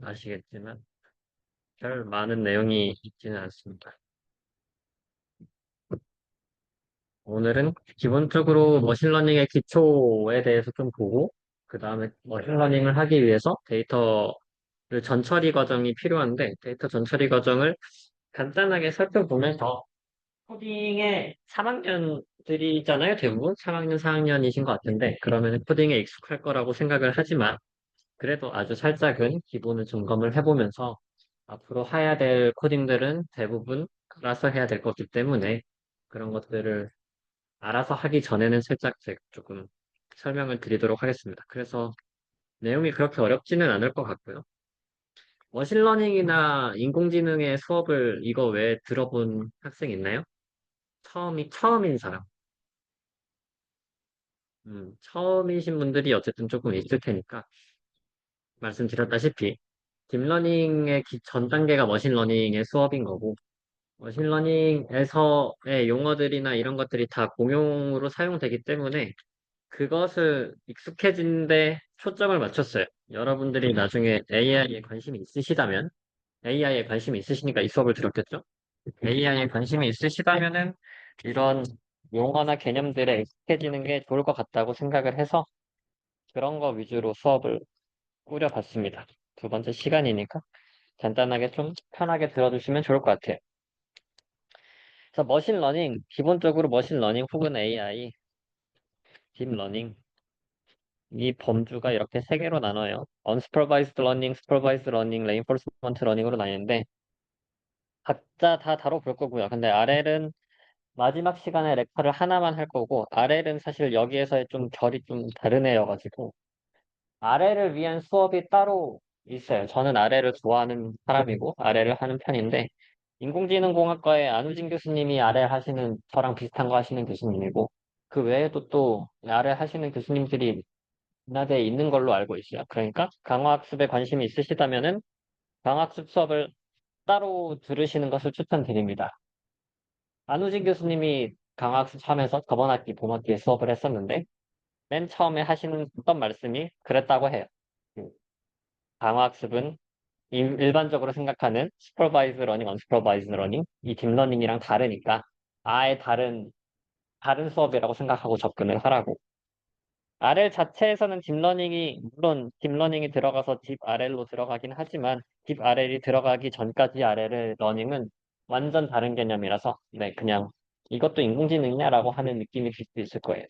아시겠지만 별 많은 내용이 있지는 않습니다. 오늘은 기본적으로 머신러닝의 기초에 대해서 좀 보고, 그 다음에 머신러닝을 하기 위해서 데이터를 전처리 과정이 필요한데, 데이터 전처리 과정을 간단하게 살펴보면서, 코딩의 3학년들이잖아요, 대부분. 3학년, 4학년이신 것 같은데, 그러면 코딩에 익숙할 거라고 생각을 하지만, 그래도 아주 살짝은 기본을 점검을 해보면서, 앞으로 해야 될 코딩들은 대부분 알아서 해야 될 거기 때문에, 그런 것들을 알아서 하기 전에는 살짝 제가 조금 설명을 드리도록 하겠습니다. 그래서 내용이 그렇게 어렵지는 않을 것 같고요. 머신러닝이나 인공지능의 수업을 이거 외에 들어본 학생 있나요? 처음인 사람. 처음이신 분들이 어쨌든 조금 있을 테니까 말씀드렸다시피 딥러닝의 전 단계가 머신러닝의 수업인 거고 머신러닝에서의 용어들이나 이런 것들이 다 공용으로 사용되기 때문에 그것을 익숙해진데 초점을 맞췄어요. 여러분들이 나중에 AI에 관심이 있으시다면, AI에 관심이 있으시니까 이 수업을 들었겠죠? AI에 관심이 있으시다면은 이런 용어나 개념들에 익숙해지는 게 좋을 것 같다고 생각을 해서 그런 거 위주로 수업을 꾸려봤습니다. 두 번째 시간이니까 간단하게 좀 편하게 들어주시면 좋을 것 같아요. 그래서 머신러닝, 기본적으로 머신러닝 혹은 AI, 딥러닝, 이 범주가 이렇게 세 개로 나눠요. unsupervised learning, supervised learning, reinforcement learning으로 나뉘는데 각자 다 다뤄볼 거고요. 근데 RL은 마지막 시간에 렉처를 하나만 할 거고 RL은 사실 여기에서의 좀 결이 좀 다른 애여가지고 RL을 위한 수업이 따로 있어요. 저는 RL을 좋아하는 사람이고 RL을 하는 편인데 인공지능공학과의 안우진 교수님이 RL 하시는 저랑 비슷한 거 하시는 교수님이고 그 외에도 또 RL 하시는 교수님들이 인하대에 있는 걸로 알고 있어요. 그러니까 강화학습에 관심이 있으시다면은 강화학습 수업을 따로 들으시는 것을 추천드립니다. 안우진 교수님이 강화학습 하면서 저번 학기, 봄 학기에 수업을 했었는데 맨 처음에 하시는 어떤 말씀이 그랬다고 해요. 그 강화학습은 일반적으로 생각하는 슈퍼바이즈 러닝, 언슈퍼바이즈 러닝, 이 딥러닝이랑 다르니까 아예 다른 수업이라고 생각하고 접근을 하라고. RL 자체에서는 딥러닝이 물론 딥러닝이 들어가서 딥 RL로 들어가긴 하지만 딥 RL이 들어가기 전까지 RL의 러닝은 완전 다른 개념이라서 네 그냥 이것도 인공지능이냐라고 하는 느낌이 들 수 있을 거예요.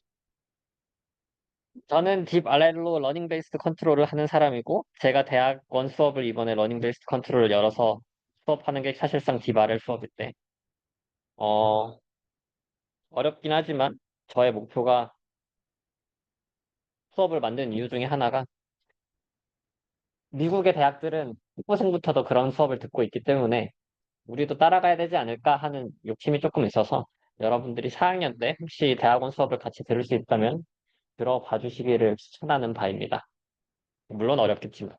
저는 딥 RL로 러닝 베이스드 컨트롤을 하는 사람이고 제가 대학원 수업을 이번에 러닝 베이스드 컨트롤을 열어서 수업하는 게 사실상 딥 RL 수업인데 어 어렵긴 하지만 저의 목표가 수업을 만든 이유 중에 하나가 미국의 대학들은 학부생부터도 그런 수업을 듣고 있기 때문에 우리도 따라가야 되지 않을까 하는 욕심이 조금 있어서 여러분들이 4학년 때 혹시 대학원 수업을 같이 들을 수 있다면 들어봐 주시기를 추천하는 바입니다. 물론 어렵겠지만.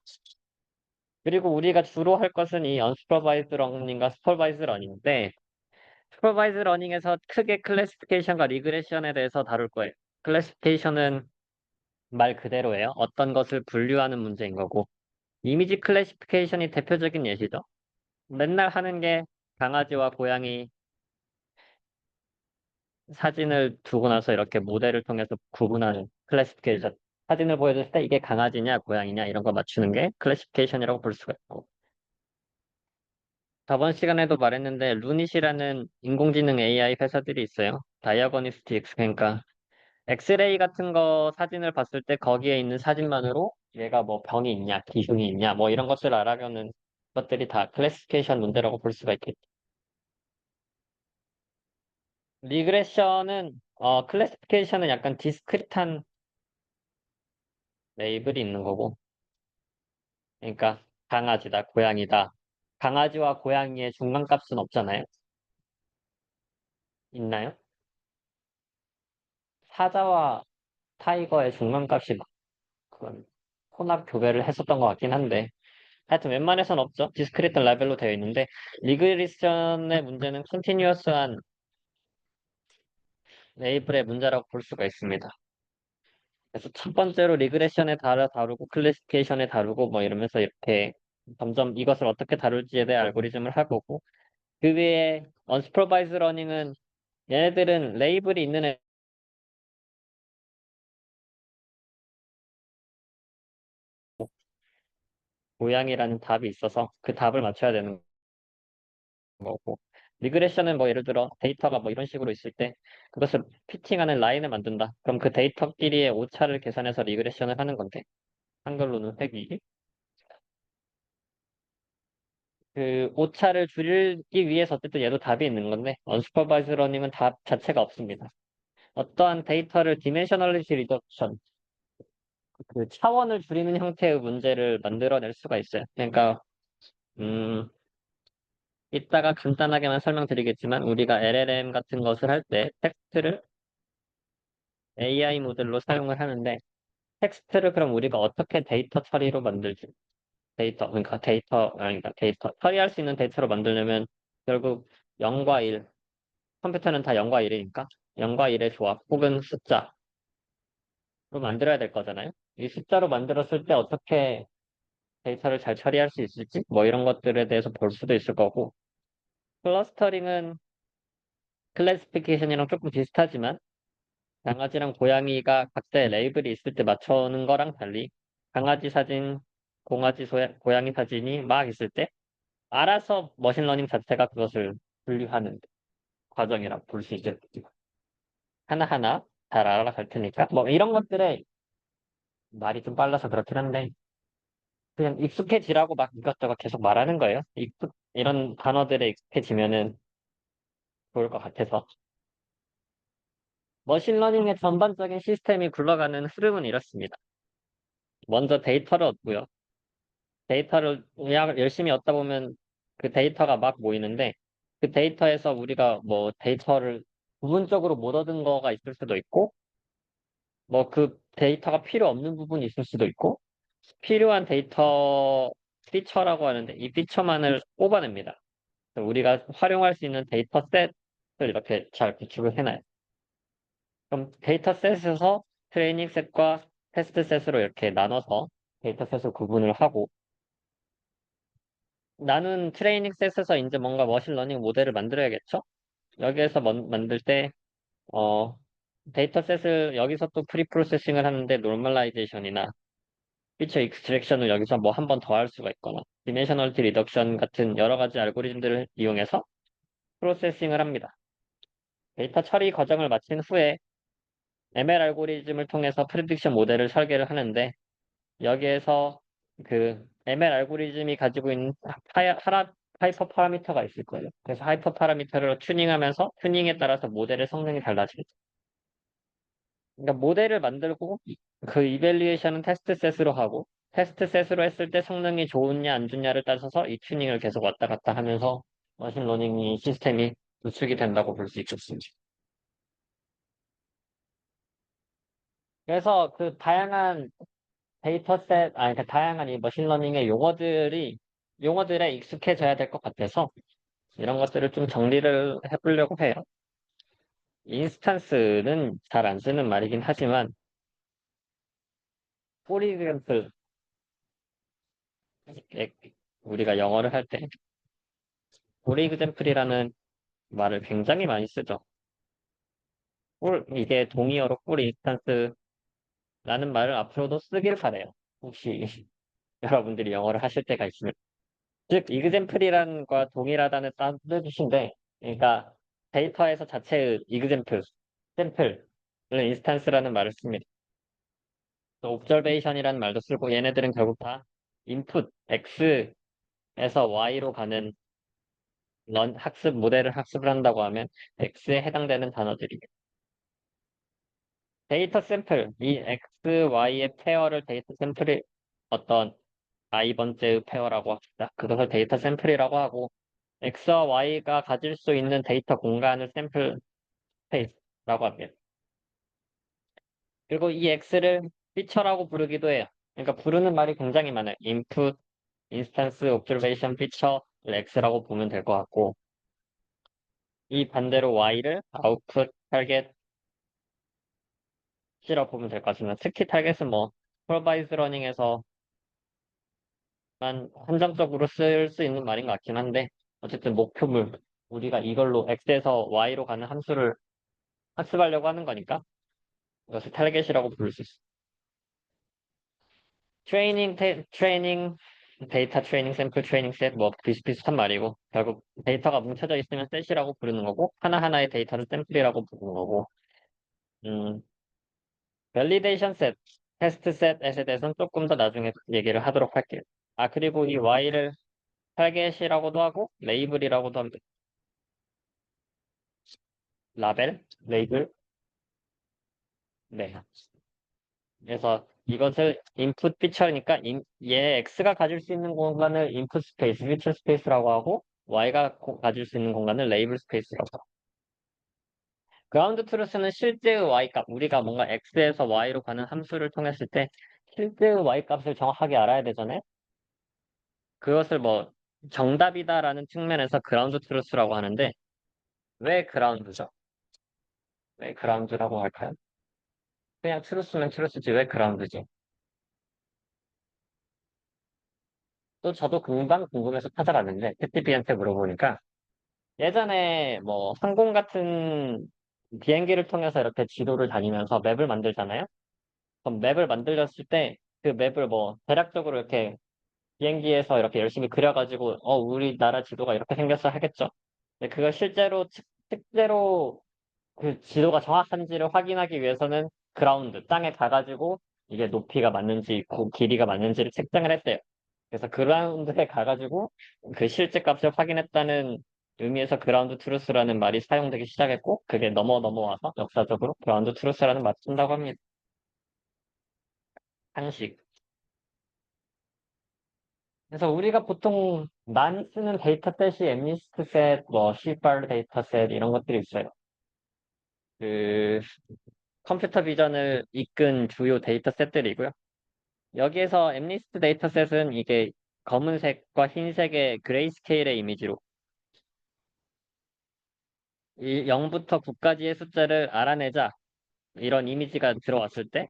그리고 우리가 주로 할 것은 이 unsupervised learning과 supervised learning인데 supervised learning에서 크게 클래시피케이션과 리그레션에 대해서 다룰 거예요. 클래시피케이션은 말 그대로예요. 어떤 것을 분류하는 문제인 거고 이미지 클래시피케이션이 대표적인 예시죠. 맨날 하는 게 강아지와 고양이 사진을 두고 나서 이렇게 모델을 통해서 구분하는 클래시피케이션. 사진을 보여줬을 때 이게 강아지냐, 고양이냐 이런 거 맞추는 게 클래시피케이션이라고 볼 수가 있고. 저번 시간에도 말했는데 루닛이라는 인공지능 AI 회사들이 있어요. 다이아고니스틱스 그러니까 엑스레이 같은 거 사진을 봤을 때 거기에 있는 사진만으로 얘가 뭐 병이 있냐, 기흉이 있냐, 뭐 이런 것을 알아가는 것들이 다 클래시피케이션 문제라고 볼 수가 있겠죠. 리그레션은 클래시피케이션은 약간 디스크릿한 레이블이 있는 거고, 그러니까 강아지다, 고양이다. 강아지와 고양이의 중간값은 없잖아요. 있나요? 사자와 타이거의 중간값이 그건 혼합 교배를 했었던 것 같긴 한데, 하여튼 웬만해선 없죠. 디스크리트 레벨로 되어 있는데, 리그레션의 문제는 컨티뉴어스한 레이블의 문제라고 볼 수가 있습니다. 그래서 첫 번째로 리그레션에 다루고 클래시피케이션에 다루고 뭐 이러면서 이렇게 점점 이것을 어떻게 다룰지에 대해 알고리즘을 할 거고, 그 외에 언스퍼바이즈 러닝은 얘네들은 레이블이 있는 모양이라는 답이 있어서 그 답을 맞춰야 되는 거고, 리그레션은 뭐 예를 들어 데이터가 뭐 이런 식으로 있을 때 그것을 피팅하는 라인을 만든다. 그럼 그 데이터끼리의 오차를 계산해서 리그레션을 하는 건데, 한글로는 회귀. 그 오차를 줄이기 위해서 어쨌든 얘도 답이 있는 건데, 언슈퍼바이즈 러닝은 답 자체가 없습니다. 어떠한 데이터를 디멘셔널리티 리덕션, 그 차원을 줄이는 형태의 문제를 만들어낼 수가 있어요. 그러니까 음, 이따가 간단하게만 설명드리겠지만, 우리가 LLM 같은 것을 할 때 텍스트를 AI 모델로 사용을 하는데, 텍스트를 그럼 우리가 어떻게 데이터 처리로 만들지? 그러니까 데이터 처리할 수 있는 데이터로 만들려면 결국 0과 1, 컴퓨터는 다 0과 1이니까 0과 1의 조합 혹은 숫자로 만들어야 될 거잖아요. 이 숫자로 만들었을 때 어떻게 데이터를 잘 처리할 수 있을지 뭐 이런 것들에 대해서 볼 수도 있을 거고, 클러스터링은 클래시피케이션이랑 조금 비슷하지만 강아지랑 고양이가 각자의 레이블이 있을 때 맞추는 거랑 달리, 강아지 사진, 고양이 사진이 막 있을 때 알아서 머신러닝 자체가 그것을 분류하는 과정이라고 볼 수 있겠죠. 하나하나 잘 알아갈 테니까. 뭐 이런 것들에 말이 좀 빨라서 그렇긴 한데, 그냥 익숙해지라고 막 이것저것 계속 말하는 거예요. 이런 단어들에 익숙해지면은 좋을 것 같아서. 머신러닝의 전반적인 시스템이 굴러가는 흐름은 이렇습니다. 먼저 데이터를 얻고요. 데이터를 열심히 얻다 보면 그 데이터가 막 모이는데, 그 데이터에서 우리가 뭐 데이터를 부분적으로 못 얻은 거가 있을 수도 있고, 뭐 그 데이터가 필요 없는 부분이 있을 수도 있고, 필요한 데이터 피처라고 하는데 이 피처만을 뽑아냅니다. 그래서 우리가 활용할 수 있는 데이터 셋을 이렇게 잘 구축을 해놔요. 그럼 데이터 셋에서 트레이닝 셋과 테스트 셋으로 이렇게 나눠서 데이터 셋을 구분을 하고, 나는 트레이닝 셋에서 이제 뭔가 머신러닝 모델을 만들어야겠죠? 여기에서 만들 때, 어, 데이터 셋을 여기서 또 프리 프로세싱을 하는데 노멀라이제이션이나 피처 익스트랙션을 여기서 뭐 한 번 더 할 수가 있거나, 디멘셔널티 리덕션 같은 여러 가지 알고리즘들을 이용해서 프로세싱을 합니다. 데이터 처리 과정을 마친 후에 ML 알고리즘을 통해서 프리딕션 모델을 설계를 하는데, 여기에서 그 ML 알고리즘이 가지고 있는 하이퍼 파라미터가 있을 거예요. 그래서 하이퍼 파라미터를 튜닝하면서 튜닝에 따라서 모델의 성능이 달라지겠죠. 그러니까 모델을 만들고 그 이벨리에이션은 테스트 셋으로 하고, 테스트 셋으로 했을 때 성능이 좋으냐 안 좋냐를 따져서 이 튜닝을 계속 왔다 갔다 하면서 머신러닝 시스템이 구축이 된다고 볼 수 있겠습니다. 그래서 그 다양한 그러니까 다양한 이 머신러닝의 용어들에 익숙해져야 될 것 같아서 이런 것들을 좀 정리를 해보려고 해요. 인스탄스는 잘 안 쓰는 말이긴 하지만, for example, 에- 우리가 영어를 할 때 for example이라는 말을 굉장히 많이 쓰죠. 이게 동의어로 for instance라는 말을 앞으로도 쓰길 바래요. 혹시 여러분들이 영어를 하실 때가 있으면. 즉, example이란과 동일하다는 뜻인데, 그러니까 데이터에서 자체의 example, 샘플을 인스탄스라는 말을 씁니다. 또 observation이라는 말도 쓰고, 얘네들은 결국 다 input x에서 y로 가는 모델을 학습을 한다고 하면 x에 해당되는 단어들이에요. 데이터 샘플, 이 x, y의 페어를 데이터 샘플이 어떤 i번째의 페어라고 합시다. 그것을 데이터 샘플이라고 하고, x와 y가 가질 수 있는 데이터 공간을 샘플 스페이스라고 합니다. 그리고 이 x를 피처라고 부르기도 해요. 그러니까 부르는 말이 굉장히 많아요. input, instance, observation, feature를 x라고 보면 될 것 같고, 이 반대로 y를 output, target, C라고 보면 될 것 같습니다. 특히 타겟은 뭐 슈퍼바이즈 러닝에서 한정적으로 쓸 수 있는 말인 것 같긴 한데, 어쨌든 목표물, 우리가 이걸로 X에서 Y로 가는 함수를 학습하려고 하는 거니까, 이것을 타겟이라고 부를 수 있어. 트레이닝, 데이터 트레이닝, 샘플 트레이닝 셋, 뭐 비슷비슷한 말이고, 결국 데이터가 뭉쳐져 있으면 셋이라고 부르는 거고, 하나하나의 데이터는 샘플이라고 부르는 거고, 음, 밸리데이션 셋, 테스트 셋에 대해서는 조금 더 나중에 얘기를 하도록 할게요. 아, 그리고 이 Y를 타겟이라고도 하고, 레이블이라고도 합니다. 라벨, 레이블, 네. 그래서 이것을 인풋 피처니까 얘 X가 가질 수 있는 공간을 인풋 스페이스, 피처 스페이스라고 하고 Y가 가질 수 있는 공간을 레이블 스페이스라고 하고 그라운드 트루스는 실제의 Y 값, 우리가 뭔가 X에서 Y로 가는 함수를 통했을 때 실제의 Y 값을 정확하게 알아야 되잖아요. 그것을 뭐 정답이다라는 측면에서 그라운드 트루스라고 하는데 왜 그라운드죠? 왜 그라운드라고 할까요? 그냥 트루스면 트루스지 왜 그라운드지? 또 저도 금방 궁금해서 찾아봤는데 챗GPT한테 물어보니까 예전에 뭐 항공 같은 비행기를 통해서 이렇게 지도를 다니면서 맵을 만들잖아요. 그럼 맵을 만들었을 때 그 맵을 뭐 대략적으로 이렇게 비행기에서 이렇게 열심히 그려가지고 우리나라 지도가 이렇게 생겼어 하겠죠. 근데 그걸 실제로 그 지도가 정확한지를 확인하기 위해서는 그라운드 땅에 가가지고 이게 높이가 맞는지 길이가 맞는지를 측정을 했대요. 그래서 그라운드에 가가지고 그 실제 값을 확인했다는 의미에서 그라운드 트루스라는 말이 사용되기 시작했고 그게 넘어와서 역사적으로 그라운드 트루스라는 말을 쓴다고 합니다. 상식. 그래서 우리가 보통 많이 쓰는 데이터셋이 엠니스트셋, 뭐 시발 데이터셋 이런 것들이 있어요. 그 컴퓨터 비전을 이끈 주요 데이터셋들이고요. 여기에서 엠니스트 데이터셋은 이게 검은색과 흰색의 그레이스케일의 이미지로 이 0부터 9까지의 숫자를 알아내자 이런 이미지가 들어왔을 때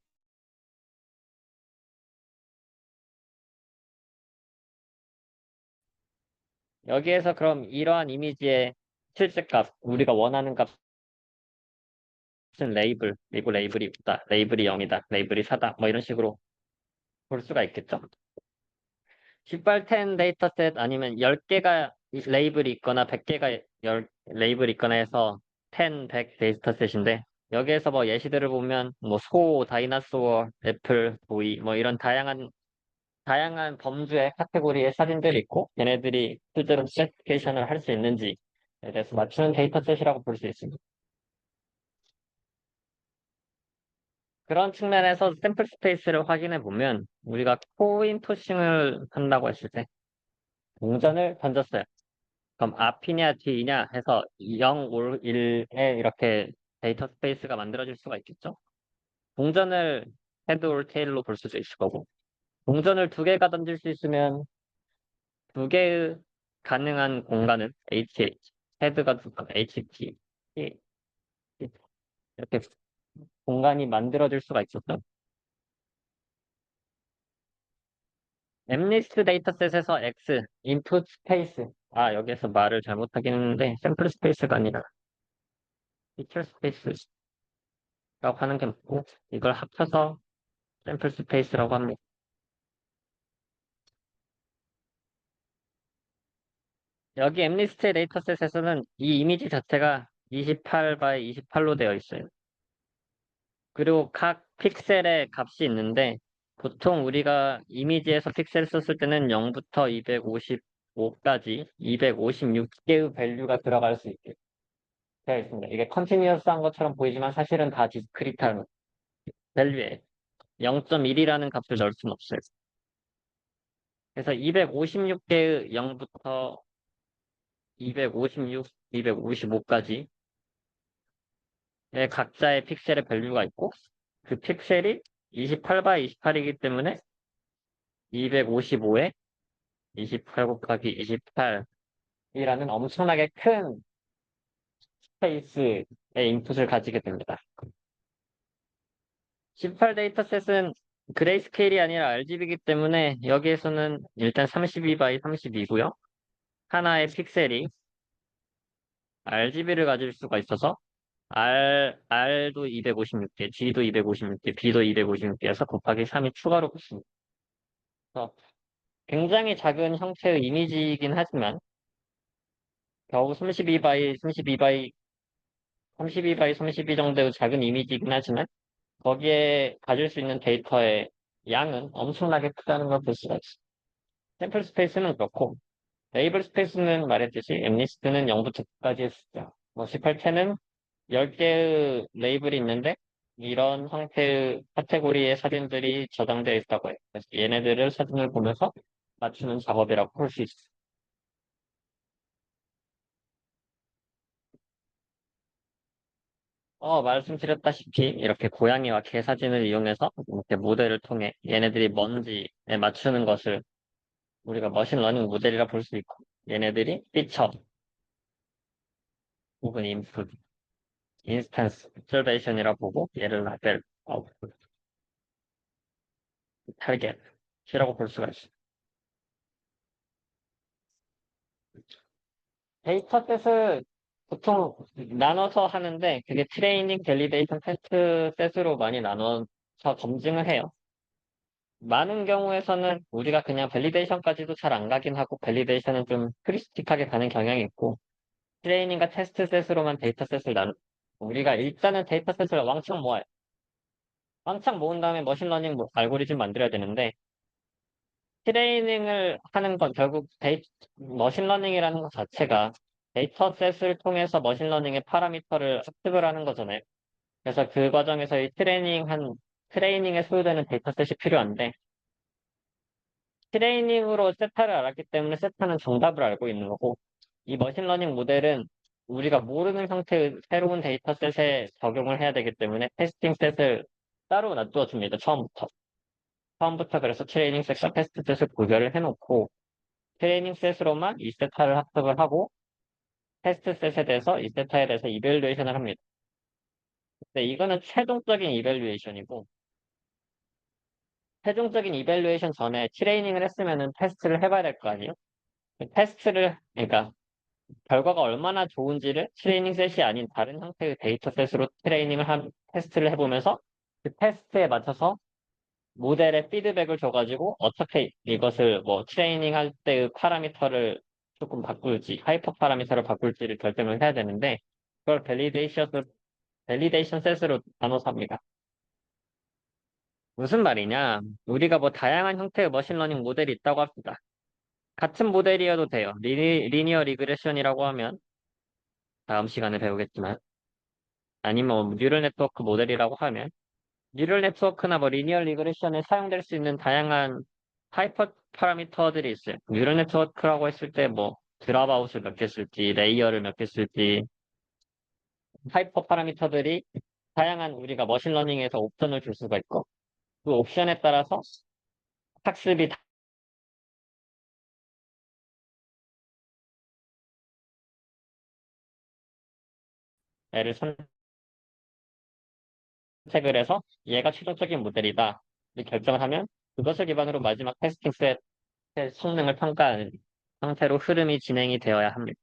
여기에서 그럼 이러한 이미지의 실제값 우리가 원하는 값은 레이블 그리고 레이블이 없다 레이블이 0이다 레이블이 4다 뭐 이런 식으로 볼 수가 있겠죠. 깃발10 데이터셋 아니면 10개가 레이블이 있거나 100개가 레이블이 있거나 해서 10, 100 데이터셋인데 여기에서 뭐 예시들을 보면 뭐 소, 다이나소어, 애플, 보이 뭐 이런 다양한 범주의 카테고리의 사진들이 있고 얘네들이 실제로 클래시피케이션을 할 수 있는지에 대해서 맞추는 데이터셋이라고 볼 수 있습니다. 그런 측면에서 샘플 스페이스를 확인해 보면 우리가 코인 토싱을 한다고 했을 때 동전을 던졌어요. 그럼 앞이냐 뒤이냐 해서 0, 5, 1에 이렇게 데이터 스페이스가 만들어질 수가 있겠죠. 동전을 헤드 올 테일로 볼 수도 있을 거고 동전을 두 개가 던질 수 있으면 두 개의 가능한 공간은 HH, 헤드가 두 번, HT 이렇게 공간이 만들어질 수가 있었죠. 엠리스트 데이터셋에서 X, 인풋 스페이스. 아, 여기에서 말을 잘못하긴 했는데 샘플 스페이스가 아니라 피처 스페이스라고 하는 게 맞고 이걸 합쳐서 샘플 스페이스라고 합니다. 여기 엠리스트 데이터셋에서는 이 이미지 자체가 28 by 28로 되어 있어요. 그리고 각 픽셀의 값이 있는데 보통 우리가 이미지에서 픽셀 썼을 때는 0부터 255까지 256개의 밸류가 들어갈 수 있게 되어 있습니다. 이게 컨티뉴어스한 것처럼 보이지만 사실은 다 디스크리트한 밸류에 0.1이라는 값을 넣을 수는 없어요. 그래서 256개의 0부터 256, 255까지의 각자의 픽셀의 밸류가 있고 그 픽셀이 28 by 28이기 때문에 255에 28 곱하기 28이라는 엄청나게 큰 스페이스의 인풋을 가지게 됩니다. 18 데이터셋은 그레이스케일이 아니라 RGB이기 때문에 여기에서는 일단 32 x 32고요. 하나의 픽셀이 RGB를 가질 수가 있어서 R도 256개, G도 256개, B도 256개여서 곱하기 3이 추가로 붙습니다. 그래서 굉장히 작은 형태의 이미지이긴 하지만 겨우 32 by 32 by 32 by 32 정도의 작은 이미지이긴 하지만 거기에 가질 수 있는 데이터의 양은 엄청나게 크다는 걸 볼 수가 있어요. 샘플 스페이스는 그렇고 레이블 스페이스는 말했듯이 엠리스트는 0부터 9까지 했었죠. 뭐 18, 10은 10개의 레이블이 있는데 이런 형태의 카테고리의 사진들이 저장되어 있다고 해요. 그래서 얘네들을 사진을 보면서 맞추는 작업이라고 볼 수 있어요. 말씀드렸다시피 이렇게 고양이와 개 사진을 이용해서 이렇게 모델을 통해 얘네들이 뭔지에 맞추는 것을 우리가 머신러닝 모델이라 볼 수 있고 얘네들이 피처 혹은 인풋, 인스턴스, observation이라 보고 얘를 라벨, 아웃풋, 타겟이라고 볼 수가 있어요. 데이터셋을 보통 나눠서 하는데 그게 트레이닝, 밸리데이션, 테스트 셋으로 많이 나눠서 검증을 해요. 많은 경우에서는 우리가 그냥 밸리데이션까지도 잘 안 가긴 하고 밸리데이션은 좀 크리스틱하게 가는 경향이 있고 트레이닝과 테스트 셋으로만 데이터셋을 나누 우리가 일단은 데이터셋을 왕창 모아요. 왕창 모은 다음에 머신러닝 알고리즘 만들어야 되는데 트레이닝을 하는 건 결국 머신러닝이라는 것 자체가 데이터셋을 통해서 머신러닝의 파라미터를 학습을 하는 거잖아요. 그래서 그 과정에서 이 트레이닝에 소요되는 데이터셋이 필요한데 트레이닝으로 세타를 알았기 때문에 세타는 정답을 알고 있는 거고 이 머신러닝 모델은 우리가 모르는 형태의 새로운 데이터셋에 적용을 해야 되기 때문에 테스팅 셋을 따로 놔두어 줍니다. 처음부터 그래서 트레이닝 셋과 테스트 셋을 구별을 해놓고 트레이닝 셋으로만 이 세타를 학습을 하고 테스트 셋에 대해서 이 세타에 대해서 이벨루에이션을 합니다. 근데 이거는 최종적인 이벨루에이션이고 최종적인 이벨루에이션 전에 트레이닝을 했으면은 테스트를 해봐야 될 거 아니에요? 그러니까 결과가 얼마나 좋은지를 트레이닝 셋이 아닌 다른 형태의 데이터 셋으로 테스트를 해보면서 그 테스트에 맞춰서 모델에 피드백을 줘가지고 어떻게 이것을 뭐 트레이닝 할 때의 파라미터를 조금 바꿀지, 하이퍼 파라미터를 바꿀지를 결정을 해야 되는데 그걸 밸리데이션 셋으로 나눠서 합니다. 무슨 말이냐? 우리가 뭐 다양한 형태의 머신러닝 모델이 있다고 합니다. 같은 모델이어도 돼요. 리니어 리그레션이라고 하면 다음 시간에 배우겠지만 아니면 뭐 뉴럴 네트워크 모델이라고 하면 뉴럴 네트워크나 뭐 리니어 리그레션에 사용될 수 있는 다양한 하이퍼 파라미터들이 있어요. 뉴럴 네트워크라고 했을 때 뭐 드랍아웃을 몇 개 쓸지, 레이어를 몇 개 쓸지, 하이퍼 파라미터들이 다양한 우리가 머신러닝에서 옵션을 줄 수가 있고 그 옵션에 따라서 학습이 애를 선택을 해서 얘가 최종적인 모델이다. 이렇게 결정을 하면 그것을 기반으로 마지막 테스팅 셋의 성능을 평가하는 형태로 흐름이 진행이 되어야 합니다.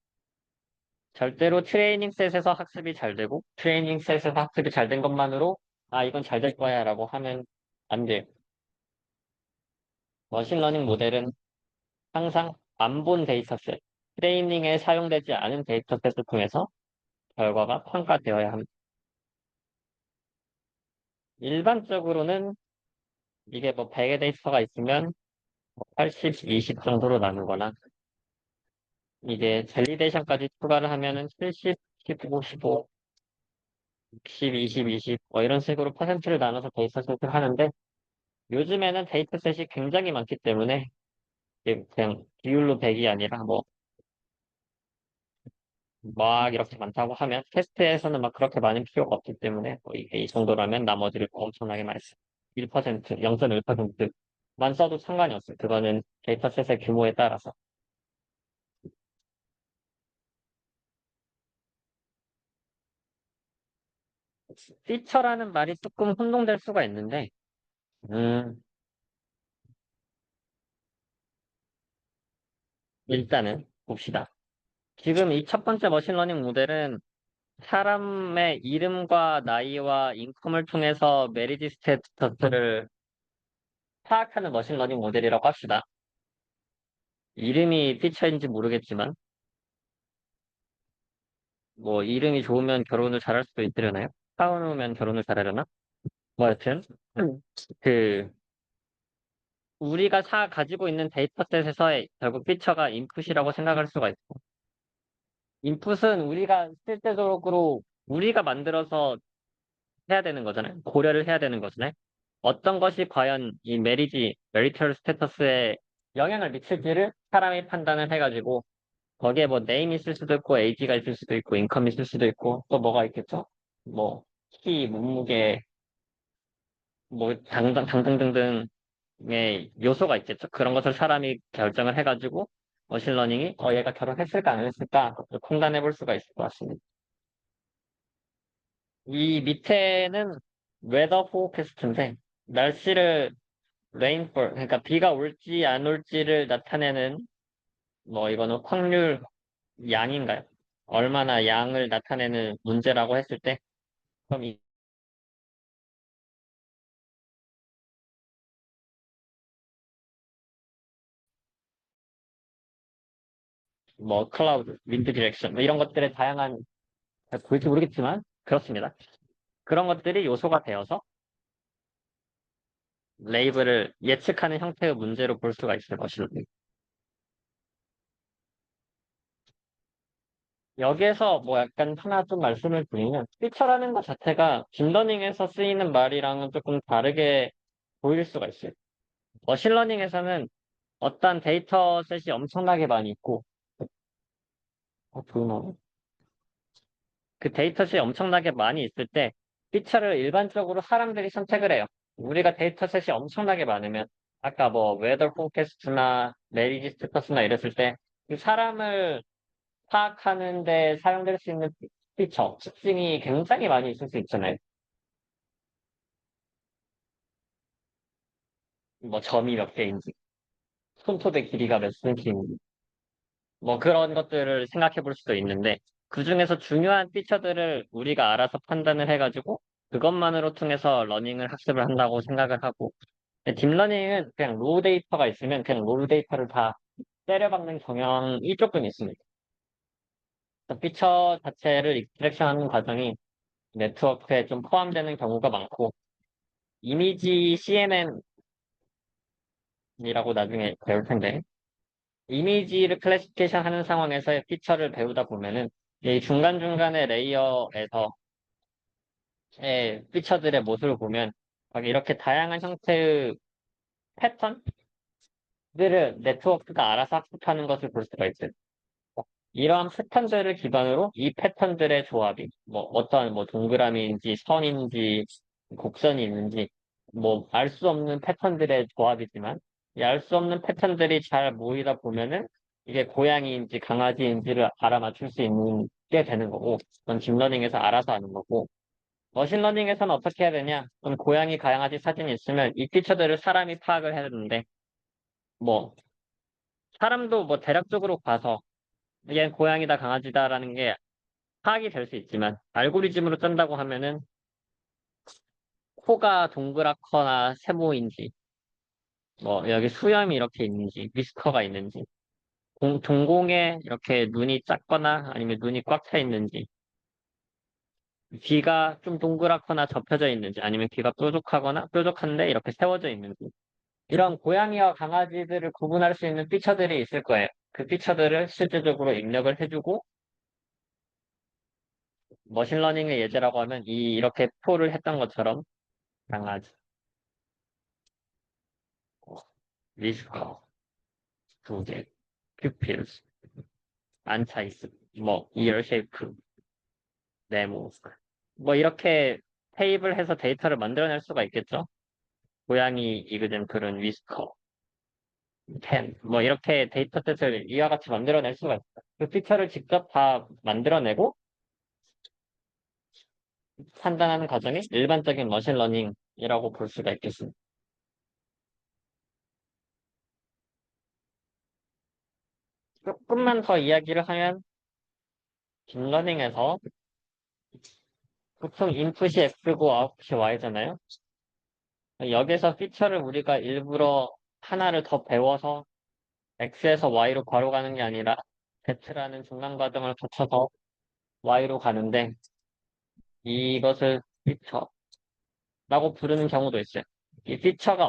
절대로 트레이닝 셋에서 학습이 잘 되고 트레이닝 셋에서 학습이 잘 된 것만으로 이건 잘 될 거야 라고 하면 안 돼요. 머신러닝 모델은 항상 안 본 데이터셋, 트레이닝에 사용되지 않은 데이터셋을 통해서 결과가 평가되어야 합니다. 일반적으로는 이게 뭐 100의 데이터가 있으면 80, 20 정도로 나누거나 이게 밸리데이션까지 추가를 하면은 70, 15, 15, 60, 20, 20, 뭐 이런 식으로 퍼센트를 나눠서 데이터셋을 하는데 요즘에는 데이터셋이 굉장히 많기 때문에 이게 그냥 비율로 100이 아니라 뭐 막 이렇게 많다고 하면 테스트에서는 막 그렇게 많은 필요가 없기 때문에 뭐 이게 이 정도라면 나머지를 엄청나게 많이 써. 1%, 0.1%만 써도 상관이 없어요. 그거는 데이터셋의 규모에 따라서. 피처라는 말이 조금 혼동될 수가 있는데 음, 일단은 봅시다. 지금 이 첫 번째 머신러닝 모델은 사람의 이름과 나이와 인컴을 통해서 메리지 스테이터스를 파악하는 머신러닝 모델이라고 합시다. 이름이 피처인지 모르겠지만, 뭐, 이름이 좋으면 결혼을 잘할 수도 있으려나요? 차은우면 결혼을 잘하려나? 뭐, 여튼, 그, 우리가 가지고 있는 데이터셋에서의 결국 피처가 인풋이라고 생각할 수가 있고, 인풋은 우리가 실제적으로 우리가 만들어서 해야 되는 거잖아요. 고려를 해야 되는 거잖아요. 어떤 것이 과연 이 메리털 스테터스에 영향을 미칠지를 사람이 판단을 해가지고, 거기에 뭐 네임이 있을 수도 있고, 에이지가 있을 수도 있고, 인컴이 있을 수도 있고, 또 뭐가 있겠죠? 뭐, 키, 몸무게, 뭐, 당등등등의 요소가 있겠죠. 그런 것을 사람이 결정을 해가지고, 머신러닝이, 얘가 결혼했을까, 안 했을까, 판단해 볼 수가 있을 것 같습니다. 이 밑에는 웨더 포캐스트인데, 날씨를 레인폴, 그러니까 비가 올지 안 올지를 나타내는, 뭐, 이거는 확률 양인가요? 얼마나 양을 나타내는 문제라고 했을 때, 그럼 뭐, 클라우드, 윈드 디렉션, 뭐 이런 것들의 다양한, 잘 보일지 모르겠지만, 그렇습니다. 그런 것들이 요소가 되어서 레이블을 예측하는 형태의 문제로 볼 수가 있을 것이다. 여기에서 뭐 약간 하나 좀 말씀을 드리면, 피처라는 것 자체가 딥러닝에서 쓰이는 말이랑은 조금 다르게 보일 수가 있어요. 머신러닝에서는 어떤 데이터셋이 엄청나게 많이 있고, 조용하네. 그 데이터셋이 엄청나게 많이 있을 때, 피처를 일반적으로 사람들이 선택을 해요. 우리가 데이터셋이 엄청나게 많으면, 아까 뭐, 웨더 포캐스트나 메리지 스테터스나 이랬을 때, 그 사람을 파악하는 데 사용될 수 있는 피처, 특징이 굉장히 많이 있을 수 있잖아요. 뭐, 점이 몇 개인지, 손톱의 길이가 몇 센치인지, 뭐 그런 것들을 생각해 볼 수도 있는데, 그 중에서 중요한 피처들을 우리가 알아서 판단을 해가지고, 그것만으로 통해서 러닝을 학습을 한다고 생각을 하고, 딥러닝은 그냥 로우 데이터가 있으면 그냥 로우 데이터를 다 때려박는 경향이 조금 있습니다. 피처 자체를 익스트랙션 하는 과정이 네트워크에 좀 포함되는 경우가 많고, 이미지 CNN이라고 나중에 배울 텐데, 이미지를 클래시피케이션 하는 상황에서의 피처를 배우다 보면은 이 중간중간의 레이어에서의 피처들의 모습을 보면 막 이렇게 다양한 형태의 패턴들을 네트워크가 알아서 학습하는 것을 볼 수가 있어요. 이러한 패턴들을 기반으로 이 패턴들의 조합이 뭐 어떠한 뭐 동그라미인지 선인지 곡선이 있는지 뭐 알 수 없는 패턴들의 조합이지만 이 알 수 없는 패턴들이 잘 모이다 보면은 이게 고양이인지 강아지인지를 알아맞힐 수 있는 게 되는 거고 그건 딥러닝에서 알아서 하는 거고 머신러닝에서는 어떻게 해야 되냐? 그럼 고양이 강아지 사진이 있으면 이 피처들을 사람이 파악을 해야 되는데 뭐 사람도 뭐 대략적으로 봐서 이게 고양이다 강아지다라는 게 파악이 될 수 있지만 알고리즘으로 짠다고 하면은 코가 동그랗거나 세모인지 뭐 여기 수염이 이렇게 있는지 위스커가 있는지 동공에 이렇게 눈이 작거나 아니면 눈이 꽉 차 있는지 귀가 좀 동그랗거나 접혀져 있는지 아니면 귀가 뾰족하거나 뾰족한데 이렇게 세워져 있는지 이런 고양이와 강아지들을 구분할 수 있는 피처들이 있을 거예요. 그 피처들을 실제적으로 입력을 해주고 머신러닝의 예제라고 하면 이렇게 표를 했던 것처럼 강아지, 위스커, 두 개, 퓨필스, 안차이스, 뭐, 이어 쉐이프, 네모. 뭐, 이렇게 테이블 해서 데이터를 만들어낼 수가 있겠죠? 고양이 이그젠플은 위스커, 펜, 뭐, 이렇게 데이터셋을 이와 같이 만들어낼 수가 있어요. 그 피처를 직접 다 만들어내고 판단하는 과정이 일반적인 머신러닝이라고 볼 수가 있겠습니다. 조금만 더 이야기를 하면 딥러닝에서 보통 인풋이 X고 아웃풋이 Y잖아요. 여기서 피처를 우리가 일부러 하나를 더 배워서 X에서 Y로 바로 가는 게 아니라 Z라는 중간 과정을 거쳐서 Y로 가는데 이것을 피처라고 부르는 경우도 있어요. 이 피처가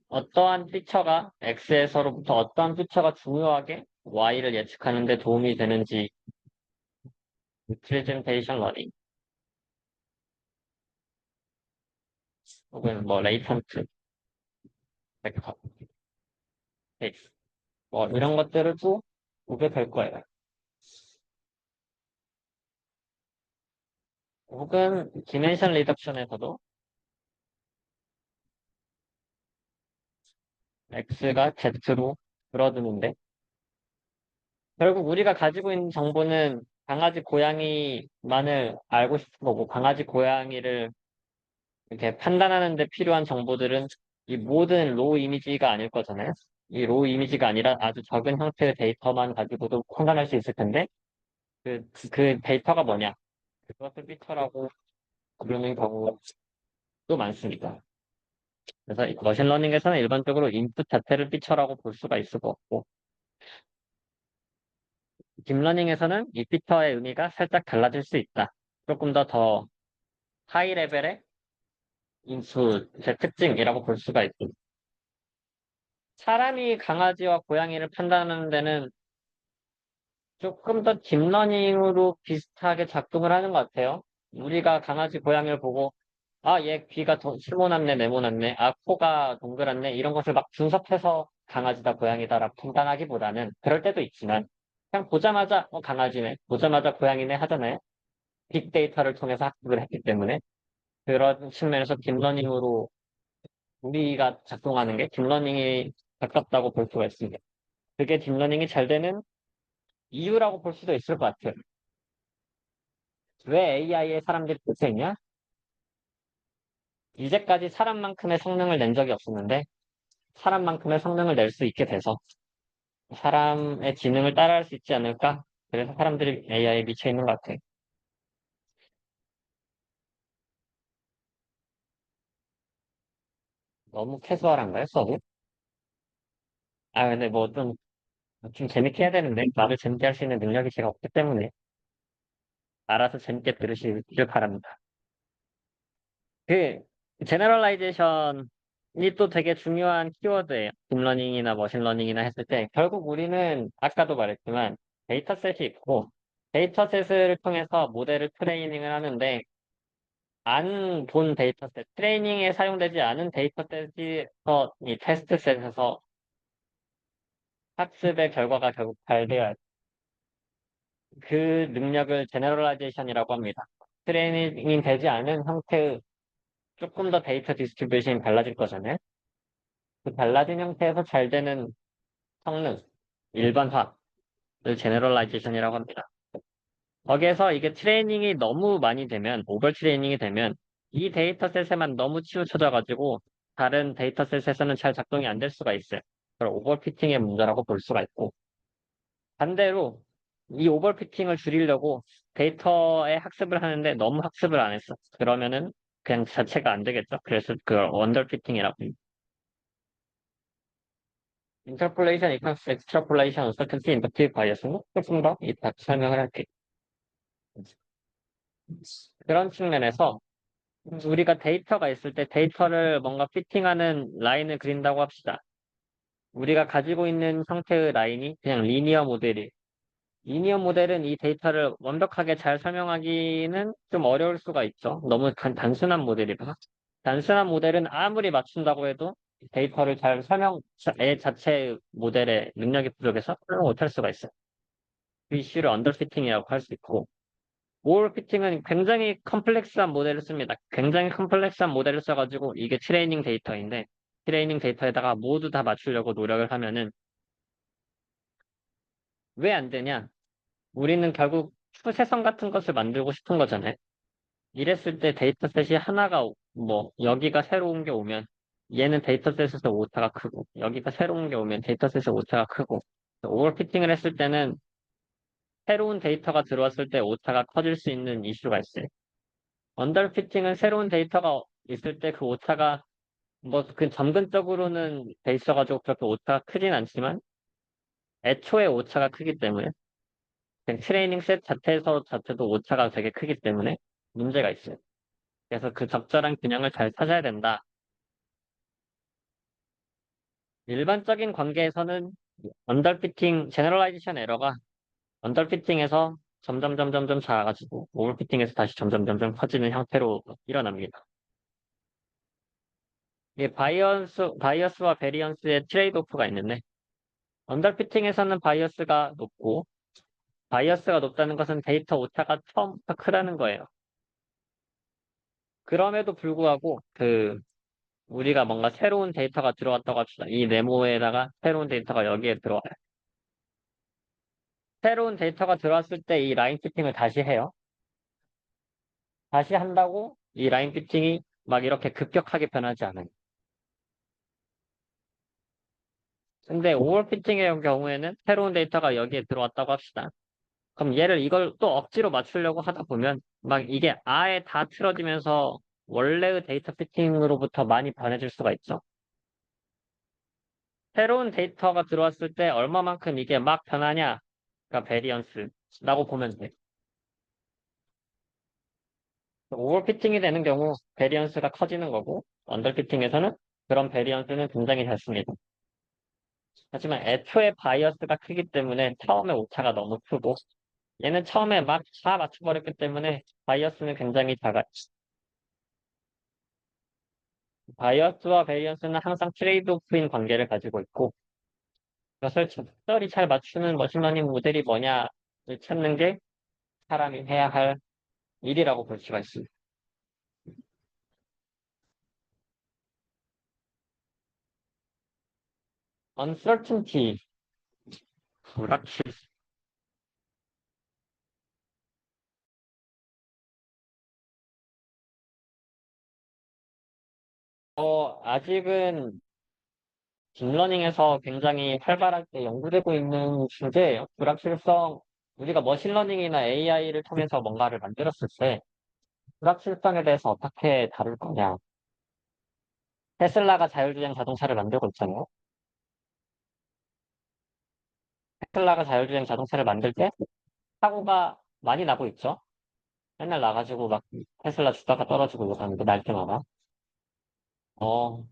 어떠한 피처가 X에서로부터 어떠한 피처가 중요하게 Y를 예측하는 데 도움이 되는지 프레젠테이션 러닝 혹은 뭐 레이턴트 벡터 베이스 뭐 이런 것들을 또 보게 될 거예요. 혹은 디멘션 리덕션에서도 X가 Z로 줄어드는데 결국 우리가 가지고 있는 정보는 강아지 고양이만을 알고 싶은 거고 강아지 고양이를 이렇게 판단하는 데 필요한 정보들은 이 모든 로우 이미지가 아닐 거잖아요. 이 로우 이미지가 아니라 아주 적은 형태의 데이터만 가지고도 판단할 수 있을 텐데 그 데이터가 뭐냐? 그것을 피처라고 부르는 경우도 많습니다. 그래서 머신러닝에서는 일반적으로 인풋 자체를 피처라고 볼 수가 있을 것 같고 딥러닝에서는 이 피처의 의미가 살짝 달라질 수 있다. 조금 더 하이 레벨의 인풋의 특징이라고 볼 수가 있고 사람이 강아지와 고양이를 판단하는 데는 조금 더 딥러닝으로 비슷하게 작동을 하는 것 같아요. 우리가 강아지 고양이를 보고 아, 얘 귀가 더 세모났네, 네모났네, 아, 코가 동그랗네 이런 것을 막 분석해서 강아지다 고양이다라고 판단하기보다는 그럴 때도 있지만 그냥 보자마자 강아지네, 보자마자 고양이네 하잖아요. 빅데이터를 통해서 학습을 했기 때문에 그런 측면에서 딥러닝으로 우리가 작동하는 게 딥러닝이 가깝다고 볼 수가 있습니다. 그게 딥러닝이 잘 되는 이유라고 볼 수도 있을 것 같아요. 왜 AI에 사람들이 못했냐? 이제까지 사람만큼의 성능을 낸 적이 없었는데 사람만큼의 성능을 낼 수 있게 돼서 사람의 지능을 따라할 수 있지 않을까? 그래서 사람들이 AI에 미쳐 있는 것 같아요. 너무 캐주얼한가요, 서브? 아, 근데 뭐 좀 재밌게 해야 되는데 말을 재밌게 할 수 있는 능력이 제가 없기 때문에 알아서 재밌게 들으시길 바랍니다. 그 제너럴라이제이션이 또 되게 중요한 키워드예요. 딥러닝이나 머신러닝이나 했을 때 결국 우리는 아까도 말했지만 데이터셋이 있고 데이터셋을 통해서 모델을 트레이닝을 하는데 안 본 데이터셋, 트레이닝에 사용되지 않은 데이터셋이 이 테스트셋에서 학습의 결과가 결국 발돼야 그 능력을 제너럴라이제이션이라고 합니다. 트레이닝이 되지 않은 형태의 조금 더 데이터 디스트리뷰션이 달라질 거잖아요. 그 달라진 형태에서 잘 되는 성능, 일반화를 제너럴라이제이션이라고 합니다. 거기에서 이게 트레이닝이 너무 많이 되면, 오버 트레이닝이 되면 이 데이터셋에만 너무 치우쳐져가지고 다른 데이터셋에서는 잘 작동이 안 될 수가 있어요. 그걸 오버피팅의 문제라고 볼 수가 있고 반대로 이 오버피팅을 줄이려고 데이터에 학습을 하는데 너무 학습을 안 했어. 그러면은 그냥 자체가 안 되겠죠. 그래서 그걸 언더피팅이라고 합니다. 인터폴레이션, 이퀄스 엑스트라폴레이션, 언서턴티, 인덕티브 바이어스는 조금 더 이따 설명을 할게요. 그런 측면에서 우리가 데이터가 있을 때 데이터를 뭔가 피팅하는 라인을 그린다고 합시다. 우리가 가지고 있는 형태의 라인이 그냥 리니어 모델이 리니어 모델은 이 데이터를 완벽하게 잘 설명하기는 좀 어려울 수가 있죠. 너무 단순한 모델이라. 단순한 모델은 아무리 맞춘다고 해도 데이터를 잘 애 자체의 모델의 능력이 부족해서 설명 못할 수가 있어요. 그 이슈를 언더피팅이라고 할 수 있고, 오버피팅은 굉장히 컴플렉스한 모델을 씁니다. 굉장히 컴플렉스한 모델을 써가지고 이게 트레이닝 데이터인데, 트레이닝 데이터에다가 모두 다 맞추려고 노력을 하면은 왜 안 되냐? 우리는 결국 추세선 같은 것을 만들고 싶은 거잖아요. 이랬을 때 데이터셋이 하나가 뭐 여기가 새로운 게 오면 얘는 데이터셋에서 오차가 크고 여기가 새로운 게 오면 데이터셋에서 오차가 크고 오버피팅을 했을 때는 새로운 데이터가 들어왔을 때 오차가 커질 수 있는 이슈가 있어요. 언더피팅은 새로운 데이터가 있을 때 그 오차가 뭐 그 점근적으로는 돼 있어가지고 그렇게 오차가 크진 않지만 애초에 오차가 크기 때문에 그냥 트레이닝 셋 자체에서 자체도 오차가 되게 크기 때문에 문제가 있어요. 그래서 그 적절한 균형을 잘 찾아야 된다. 일반적인 관계에서는 언더피팅 제너럴라이제이션 에러가 언더피팅에서 점점 작아가지고 오버피팅에서 다시 점점 커지는 형태로 일어납니다. 이게 바이어스와 베리언스의 트레이드 오프가 있는데 언더피팅에서는 바이어스가 높다는 것은 데이터 오차가 처음부터 크다는 거예요. 그럼에도 불구하고 우리가 뭔가 새로운 데이터가 들어왔다고 합시다. 이 네모에다가 새로운 데이터가 여기에 들어와요. 새로운 데이터가 들어왔을 때 이 라인 피팅을 다시 해요. 다시 한다고 이 라인 피팅이 막 이렇게 급격하게 변하지 않아요. 근데 오월 피팅의 경우에는 새로운 데이터가 여기에 들어왔다고 합시다. 그럼 이걸 또 억지로 맞추려고 하다 보면 막 이게 아예 다 틀어지면서 원래의 데이터 피팅으로부터 많이 변해질 수가 있죠. 새로운 데이터가 들어왔을 때 얼마만큼 이게 막 변하냐가 베리언스라고 보면 돼. 오버피팅이 되는 경우 베리언스가 커지는 거고 언더피팅에서는 그런 베리언스는 굉장히 작습니다. 하지만 애초에 바이어스가 크기 때문에 처음에 오차가 너무 크고 얘는 처음에 막 다 맞춰버렸기 때문에 바이어스는 굉장히 작아. 바이어스와 베리언스는 항상 트레이드 오프인 관계를 가지고 있고 그것을 적절히 잘 맞추는 머신러닝 모델이 뭐냐를 찾는 게 사람이 해야 할 일이라고 볼 수가 있습니다. uncertainty, 불확실. 아직은 딥러닝에서 굉장히 활발하게 연구되고 있는 주제예요. 불확실성, 우리가 머신러닝이나 AI를 통해서 뭔가를 만들었을 때 불확실성에 대해서 어떻게 다룰 거냐. 테슬라가 자율주행 자동차를 만들고 있잖아요. 테슬라가 자율주행 자동차를 만들 때 사고가 많이 나고 있죠. 맨날 나가지고 막 테슬라 주가가 떨어지고 이러는데 날 때마다. 어,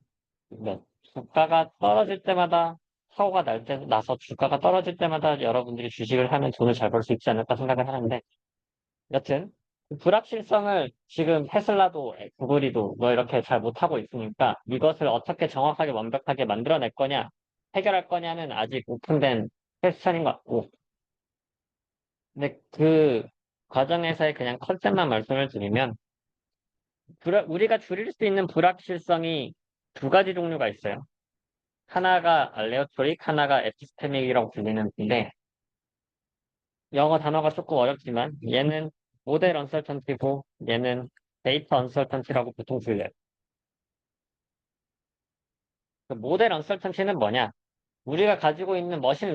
네. 주가가 떨어질 때마다 사고가 나서 주가가 떨어질 때마다 여러분들이 주식을 하면 돈을 잘 벌 수 있지 않을까 생각을 하는데 여튼 그 불확실성을 지금 테슬라도 구글이도 뭐 이렇게 잘 못하고 있으니까 이것을 어떻게 정확하게 완벽하게 만들어낼 거냐 해결할 거냐는 아직 오픈된 퀘스천인 것 같고 근데 그 과정에서의 그냥 컨셉만 말씀을 드리면 우리가 줄일 수 있는 불확실성이 두 가지 종류가 있어요. 하나가 알레오토릭, 하나가 에피스테믹이라고 불리는데 영어 단어가 조금 어렵지만 얘는 모델 언설턴티고 얘는 데이터 언설턴티라고 보통 불려요. 그 모델 언설턴티는 뭐냐? 우리가 가지고 있는 머신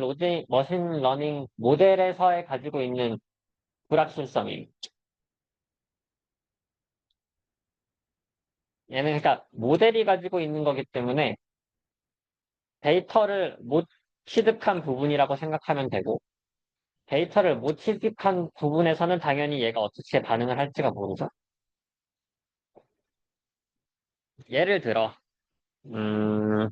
러닝 모델에서의 가지고 있는 불확실성이 얘는 그러니까 모델이 가지고 있는 거기 때문에 데이터를 못 취득한 부분이라고 생각하면 되고 데이터를 못 취득한 부분에서는 당연히 얘가 어떻게 반응을 할지가 모르죠. 예를 들어 음,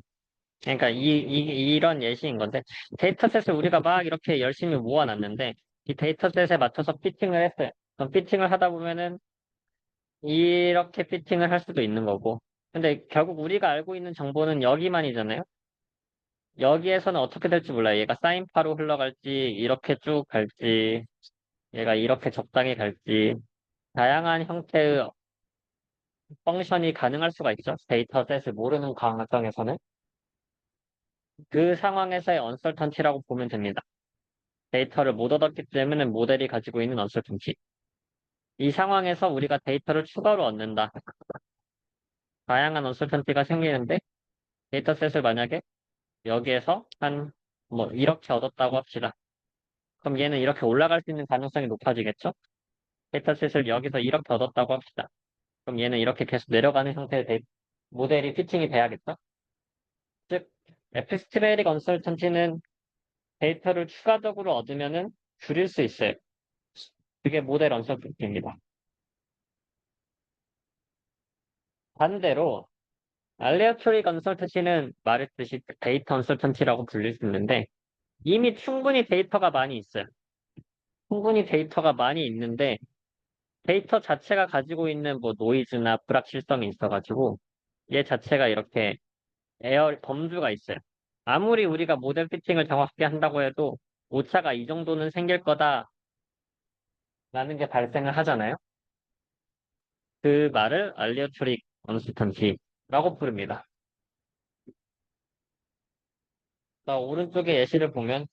그러니까 이런 예시인 건데, 데이터셋을 우리가 막 이렇게 열심히 모아놨는데, 이 데이터셋에 맞춰서 피팅을 했어요. 그럼 피팅을 하다 보면은, 이렇게 피팅을 할 수도 있는 거고. 근데 결국 우리가 알고 있는 정보는 여기만이잖아요? 여기에서는 어떻게 될지 몰라요. 얘가 사인파로 흘러갈지, 이렇게 쭉 갈지, 얘가 이렇게 적당히 갈지, 다양한 형태의 펑션이 가능할 수가 있죠. 데이터셋을 모르는 과정에서는. 그 상황에서의 언설턴티라고 보면 됩니다. 데이터를 못 얻었기 때문에 모델이 가지고 있는 언설턴티. 이 상황에서 우리가 데이터를 추가로 얻는다. 다양한 언설턴티가 생기는데 데이터셋을 만약에 여기에서 한 뭐 이렇게 얻었다고 합시다. 그럼 얘는 이렇게 올라갈 수 있는 가능성이 높아지겠죠? 데이터셋을 여기서 이렇게 얻었다고 합시다. 그럼 얘는 이렇게 계속 내려가는 형태의 모델이 피팅이 돼야겠죠? 즉, 에피스테메릭 언설턴티는 데이터를 추가적으로 얻으면은 줄일 수 있어요. 그게 모델 언설턴티입니다. 반대로 알레어토리 언설턴티는 말했듯이 데이터 언설턴티라고 불릴 수 있는데 이미 충분히 데이터가 많이 있어요. 충분히 데이터가 많이 있는데 데이터 자체가 가지고 있는 뭐 노이즈나 불확실성이 있어가지고 얘 자체가 이렇게 범주가 있어요. 아무리 우리가 모델 피팅을 정확하게 한다고 해도 오차가 이 정도는 생길 거다라는 게 발생을 하잖아요. 그 말을 알리오트릭 언스턴티라고 부릅니다. 오른쪽에 예시를 보면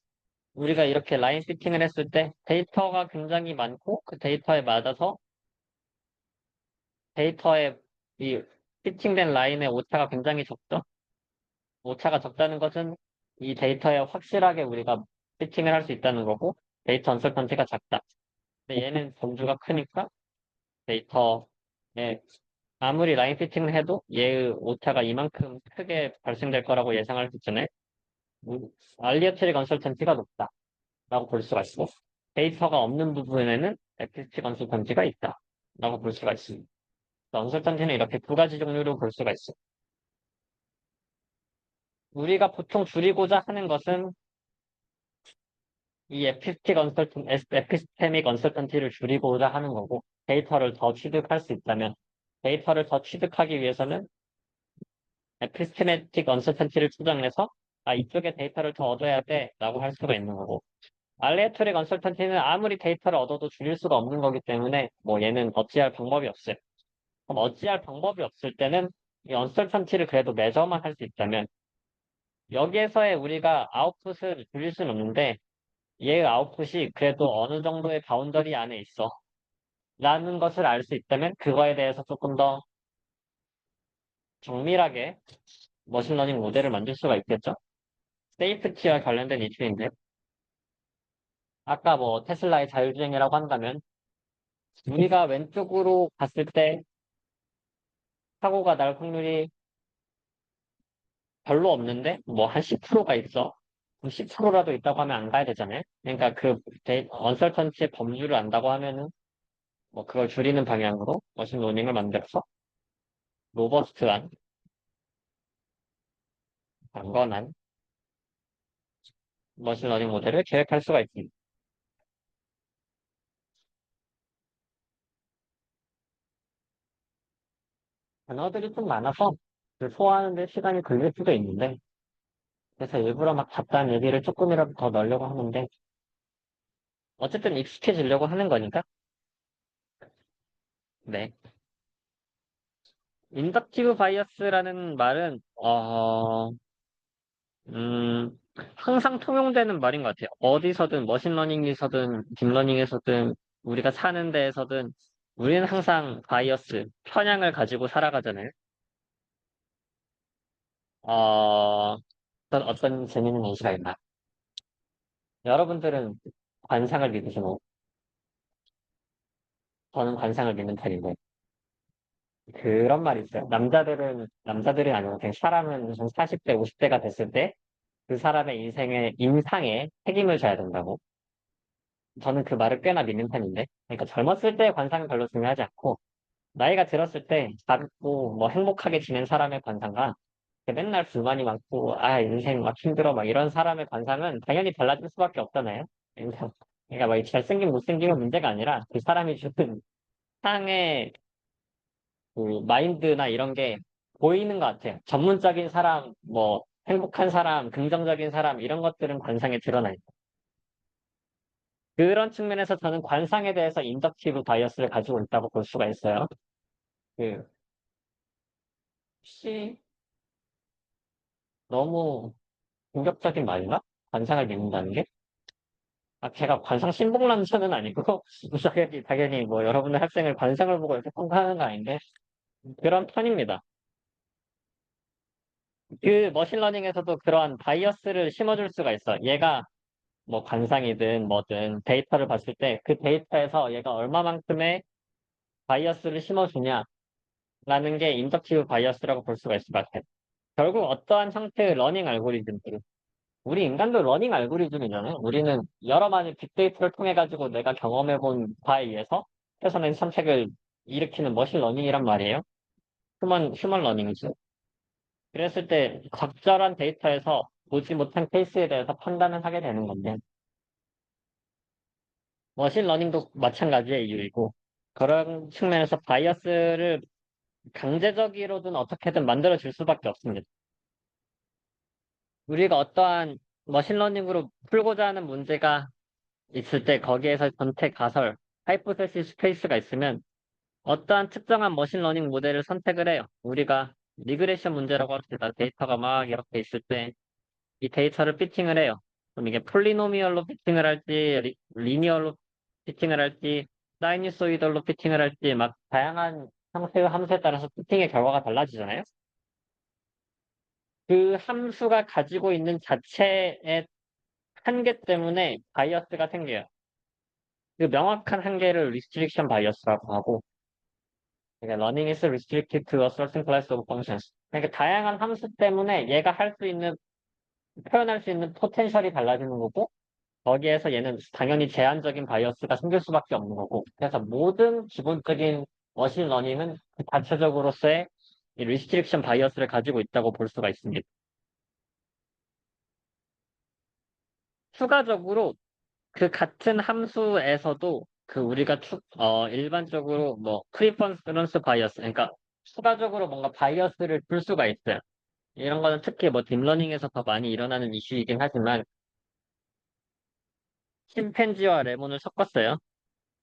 우리가 이렇게 라인 피팅을 했을 때 데이터가 굉장히 많고 그 데이터에 맞아서 데이터의 이 피팅된 라인의 오차가 굉장히 적죠. 오차가 적다는 것은 이 데이터에 확실하게 우리가 피팅을 할 수 있다는 거고 데이터 언설턴티가 작다. 근데 얘는 범주가 크니까 데이터에 아무리 라인 피팅을 해도 얘의 오차가 이만큼 크게 발생될 거라고 예상할 수 있잖아요. 알리어트리 건설턴티가 높다라고 볼 수가 있고 데이터가 없는 부분에는 에피스티 건설턴티가 있다라고 볼 수가 있습니다. 건설턴티는 이렇게 두 가지 종류로 볼 수가 있어요. 우리가 보통 줄이고자 하는 것은 이 에피스테믹 건설턴티를 줄이고자 하는 거고 데이터를 더 취득할 수 있다면 데이터를 더 취득하기 위해서는 에피스테메틱 언서턴티를 추정해서 이쪽에 데이터를 더 얻어야 돼라고 할 수가 있는 거고 알레토릭 언설턴티는 아무리 데이터를 얻어도 줄일 수가 없는 거기 때문에 뭐 얘는 어찌할 방법이 없어요. 그럼 어찌할 방법이 없을 때는 이 언설턴티를 그래도 매저만 할 수 있다면 여기에서의 우리가 아웃풋을 줄일 수는 없는데 얘의 아웃풋이 그래도 어느 정도의 바운더리 안에 있어 라는 것을 알 수 있다면 그거에 대해서 조금 더 정밀하게 머신러닝 모델을 만들 수가 있겠죠. 세이프티와 관련된 이슈인데 아까 뭐 테슬라의 자율주행이라고 한다면 우리가 왼쪽으로 갔을 때 사고가 날 확률이 별로 없는데 뭐 한 10%가 있어. 10%라도 있다고 하면 안 가야 되잖아요. 그러니까 그 언설턴티의 범주를 안다고 하면은 뭐 그걸 줄이는 방향으로 머신러닝을 만들어서 로버스트한 강건한 머신러닝 모델을 계획할 수가 있습니다. 단어들이 좀 많아서 그 소화하는 데 시간이 걸릴 수도 있는데 그래서 일부러 막 잡다한 얘기를 조금이라도 더 넣으려고 하는데 어쨌든 익숙해지려고 하는 거니까 네. 인덕티브 바이어스라는 말은 항상 통용되는 말인 것 같아요. 어디서든 머신러닝에서든 딥러닝에서든 우리가 사는 데에서든 우리는 항상 바이어스, 편향을 가지고 살아가잖아요. 어, 어떤 재미있는 예시가 있나? 여러분들은 관상을 믿으시고 저는 관상을 믿는 편인데 그런 말이 있어요. 남자들이 아니고 그냥 사람은 한 40대, 50대가 됐을 때 그 사람의 인상에 책임을 져야 된다고. 저는 그 말을 꽤나 믿는 편인데. 그러니까 젊었을 때 관상은 별로 중요하지 않고, 나이가 들었을 때 작고 뭐 행복하게 지낸 사람의 관상과 맨날 불만이 많고, 인생 막 힘들어 막 이런 사람의 관상은 당연히 달라질 수밖에 없잖아요. 그러니까 막 잘생긴 못생김은 문제가 아니라 그 사람이 주는 상의 그 마인드나 이런 게 보이는 것 같아요. 전문적인 사람, 뭐 행복한 사람, 긍정적인 사람 이런 것들은 관상에 드러나요. 그런 측면에서 저는 관상에 대해서 인덕티브 바이어스를 가지고 있다고 볼 수가 있어요. 그 혹시 너무 공격적인 말인가? 관상을 믿는다는 게? 제가 관상 신봉남자는 아니고 당연히 뭐 여러분의 학생을 관상을 보고 이렇게 평가하는 거 아닌데 그런 편입니다. 그 머신러닝에서도 그러한 바이어스를 심어줄 수가 있어. 얘가 뭐 관상이든 뭐든 데이터를 봤을 때 그 데이터에서 얘가 얼마만큼의 바이어스를 심어주냐라는 게 인덕티브 바이어스라고 볼 수가 있을 것 같아요. 결국 어떠한 형태의 러닝 알고리즘들, 우리 인간도 러닝 알고리즘이잖아요. 우리는 여러 마디 빅데이터를 통해 가지고 내가 경험해 본 바에 의해서 최선의 선택을 일으키는 머신 러닝이란 말이에요. 휴먼 러닝이죠. 그랬을 때 적절한 데이터에서 보지 못한 케이스에 대해서 판단을 하게 되는 건데, 머신 러닝도 마찬가지의 이유이고, 그런 측면에서 바이어스를 강제적으로든 어떻게든 만들어 줄 수밖에 없습니다. 우리가 어떠한 머신러닝으로 풀고자 하는 문제가 있을 때 거기에서 전체 가설, 하이포테시스 스페이스가 있으면 어떠한 특정한 머신러닝 모델을 선택을 해요. 우리가 리그레션 문제라고 합시다. 데이터가 막 이렇게 있을 때 이 데이터를 피팅을 해요. 그럼 이게 폴리노미얼로 피팅을 할지, 리니어로 피팅을 할지, 사이누소이덜로 피팅을 할지 막 다양한 형태의 함수에 따라서 피팅의 결과가 달라지잖아요. 그 함수가 가지고 있는 자체의 한계 때문에 바이어스가 생겨요. 그 명확한 한계를 restriction bias라고 하고, 그러니까 learning is restricted to a certain class of functions. 그러니까 다양한 함수 때문에 얘가 할 수 있는, 표현할 수 있는 포텐셜이 달라지는 거고, 거기에서 얘는 당연히 제한적인 바이어스가 생길 수밖에 없는 거고, 그래서 모든 기본적인 머신 러닝은 그 자체적으로서의 이 restriction bias를 가지고 있다고 볼 수가 있습니다. 추가적으로 그 같은 함수에서도 그 우리가 일반적으로 뭐 프리퍼런스 바이어스, 그러니까 추가적으로 뭔가 바이어스를 줄 수가 있어요. 이런 거는 특히 뭐 딥러닝에서 더 많이 일어나는 이슈이긴 하지만 침팬지와 레몬을 섞었어요.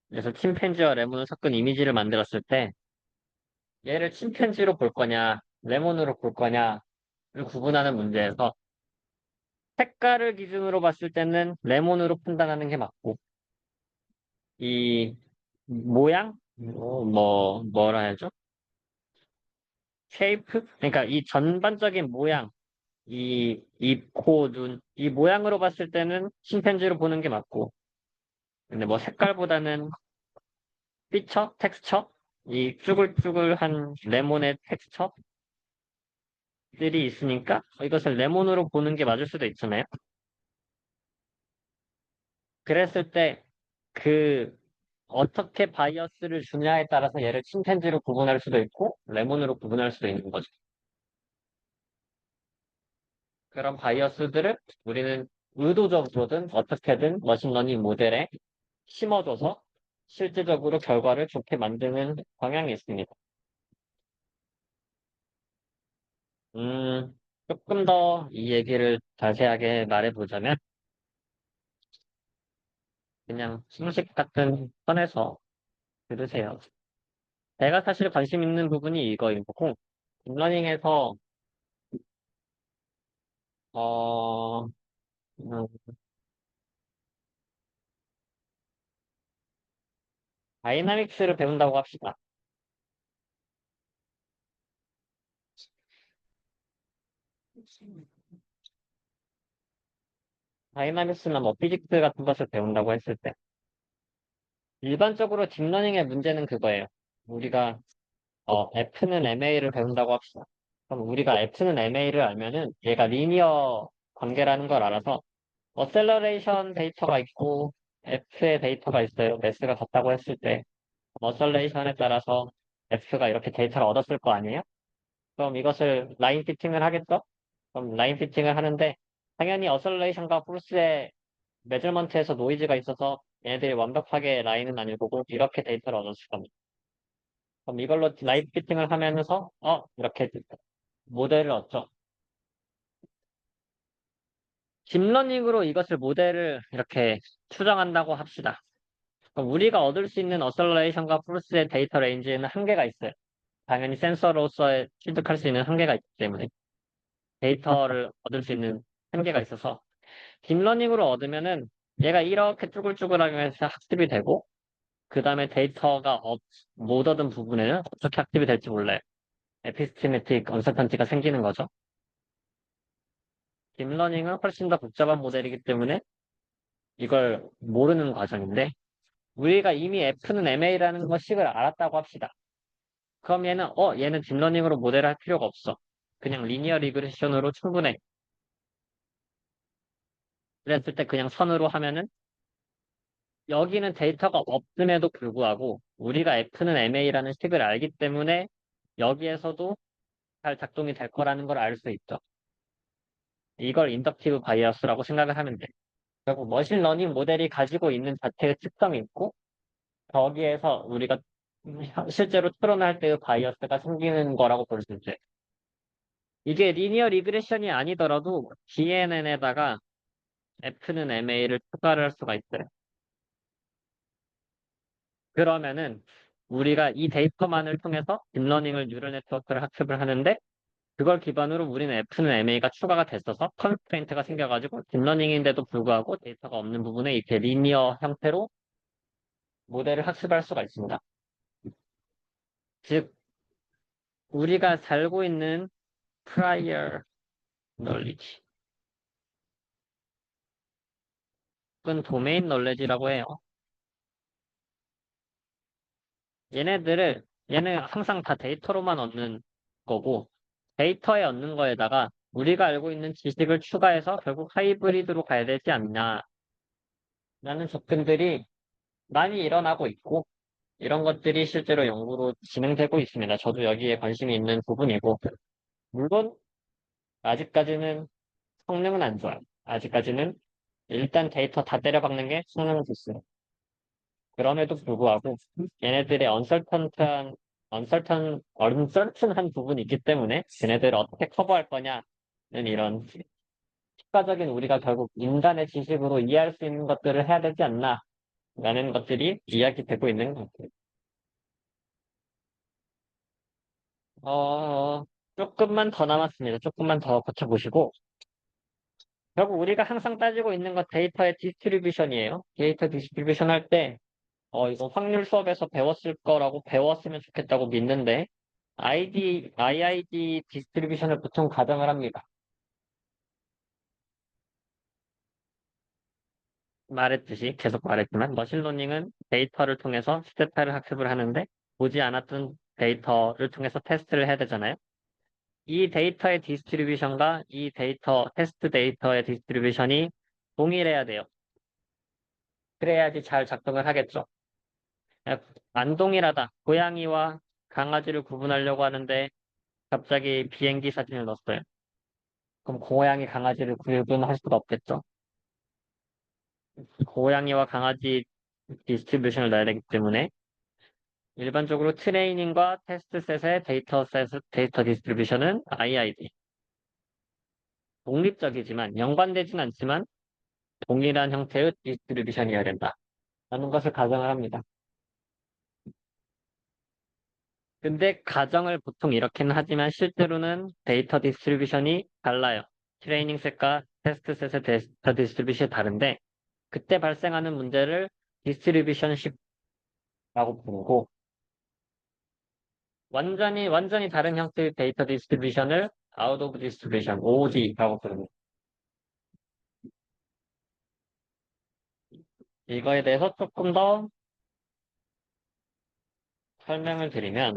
그래서 침팬지와 레몬을 섞은 이미지를 만들었을 때 얘를 침팬지로 볼 거냐, 레몬으로 볼 거냐를 구분하는 문제에서 색깔을 기준으로 봤을 때는 레몬으로 판단하는 게 맞고 이 모양? 뭐라 해야죠? 쉐이프? 그러니까 이 전반적인 모양, 이 입, 코, 눈, 이 모양으로 봤을 때는 침팬지로 보는 게 맞고, 근데 뭐 색깔보다는 피처, 텍스처, 이 쭈글쭈글한 레몬의 텍스처들이 있으니까 이것을 레몬으로 보는 게 맞을 수도 있잖아요. 그랬을 때 그 어떻게 바이어스를 주냐에 따라서 얘를 침팬지로 구분할 수도 있고 레몬으로 구분할 수도 있는 거죠. 그런 바이어스들을 우리는 의도적으로든 어떻게든 머신러닝 모델에 심어줘서 실질적으로 결과를 좋게 만드는 방향이 있습니다. 조금 더 이 얘기를 자세하게 말해보자면 그냥 상식 같은 선에서 들으세요. 제가 사실 관심 있는 부분이 이거인 거고, 딥러닝에서 어, 음, 다이나믹스를 배운다고 합시다. 다이나믹스나 뭐 피직스 같은 것을 배운다고 했을 때 일반적으로 딥러닝의 문제는 그거예요. 우리가 F는 MA를 배운다고 합시다. 그럼 우리가 F는 MA를 알면은 얘가 리니어 관계라는 걸 알아서 어셀러레이션 데이터가 있고 F의 데이터가 있어요. 매스가 같다고 했을 때 어셀레이션에 따라서 F가 이렇게 데이터를 얻었을 거 아니에요? 그럼 이것을 라인 피팅을 하겠죠? 그럼 라인 피팅을 하는데 당연히 어셀레이션과 포스의 메저먼트에서 노이즈가 있어서 얘네들이 완벽하게 라인은 아닐 거고 이렇게 데이터를 얻었을 겁니다. 그럼 이걸로 라인 피팅을 하면서 이렇게 모델을 얻죠. 딥러닝으로 이것을 모델을 이렇게 추정한다고 합시다. 그럼 우리가 얻을 수 있는 어셀러레이션과 플러스의 데이터 레인지에는 한계가 있어요. 당연히 센서로서의 취득할 수 있는 한계가 있기 때문에 데이터를 얻을 수 있는 한계가 있어서 딥러닝으로 얻으면은 얘가 이렇게 쭈글쭈글하게 해서 학습이 되고 그 다음에 데이터가 못 얻은 부분에는 어떻게 학습이 될지 몰라요. 에피스티메틱 언서턴티가 생기는 거죠. 딥러닝은 훨씬 더 복잡한 모델이기 때문에 이걸 모르는 과정인데, 우리가 이미 F는 MA라는 것식을 알았다고 합시다. 그럼 얘는 딥러닝으로 모델을 할 필요가 없어. 그냥 리니어 리그레션으로 충분해. 그랬을 때 그냥 선으로 하면은 여기는 데이터가 없음에도 불구하고 우리가 F는 MA라는 식을 알기 때문에 여기에서도 잘 작동이 될 거라는 걸 알 수 있죠. 이걸 인덕티브 바이어스라고 생각을 하면 돼. 결국 머신러닝 모델이 가지고 있는 자체의 특성이 있고 거기에서 우리가 실제로 트론할 때의 바이어스가 생기는 거라고 볼 수 있어요. 이게 리니어 리그레션이 아니더라도 GNN에다가 F는 MA를 추가를 할 수가 있어요. 그러면은 우리가 이 데이터만을 통해서 딥러닝을 뉴럴 네트워크를 학습을 하는데 그걸 기반으로 우리는 F는 MA가 추가가 됐어서 컨스트레인트가 생겨가지고 딥러닝인데도 불구하고 데이터가 없는 부분에 이렇게 리니어 형태로 모델을 학습할 수가 있습니다. 즉 우리가 살고 있는 prior knowledge 혹은 domain knowledge라고 해요. 얘는 항상 다 데이터로만 얻는 거고 데이터에 얻는 거에다가 우리가 알고 있는 지식을 추가해서 결국 하이브리드로 가야 되지 않냐라는 접근들이 많이 일어나고 있고 이런 것들이 실제로 연구로 진행되고 있습니다. 저도 여기에 관심이 있는 부분이고 물론 아직까지는 성능은 안 좋아요. 아직까지는 일단 데이터 다 때려박는 게 성능은 좋습니다. 그럼에도 불구하고 얘네들의 언설턴한 부분이 있기 때문에 걔네들을 어떻게 커버할 거냐는 이런 추가적인 우리가 결국 인간의 지식으로 이해할 수 있는 것들을 해야 되지 않나 라는 것들이 이야기되고 있는 것 같아요. 어, 조금만 더 남았습니다. 조금만 더 거쳐보시고 결국 우리가 항상 따지고 있는 건 데이터의 디스트리뷰션이에요. 데이터 디스트리뷰션 할 때 이거 확률 수업에서 배웠을 거라고 배웠으면 좋겠다고 믿는데 IID 디스트리뷰션을 보통 가정을 합니다. 말했듯이 계속 말했지만 머신러닝은 데이터를 통해서 스테타를 학습을 하는데 보지 않았던 데이터를 통해서 테스트를 해야 되잖아요. 이 데이터의 디스트리뷰션과 이 테스트 데이터의 디스트리뷰션이 동일해야 돼요. 그래야지 잘 작동을 하겠죠. 안 동일하다. 고양이와 강아지를 구분하려고 하는데 갑자기 비행기 사진을 넣었어요. 그럼 고양이, 강아지를 구분할 수가 없겠죠. 고양이와 강아지 디스트리뷰션을 넣어야 되기 때문에 일반적으로 트레이닝과 테스트셋의 데이터 디스트리뷰션은 IID. 독립적이지만 연관되진 않지만 동일한 형태의 디스트리뷰션이어야 된다. 라는 것을 가정을 합니다. 근데 가정을 보통 이렇게는 하지만 실제로는 데이터 디스트리뷰션이 달라요. 트레이닝 셋과 테스트 셋의 데이터 디스트리뷰션이 다른데 그때 발생하는 문제를 디스트리뷰션 식라고 부르고 완전히 다른 형태의 데이터 디스트리뷰션을 out of distribution, OD라고 부릅니다. 이거에 대해서 조금 더 설명을 드리면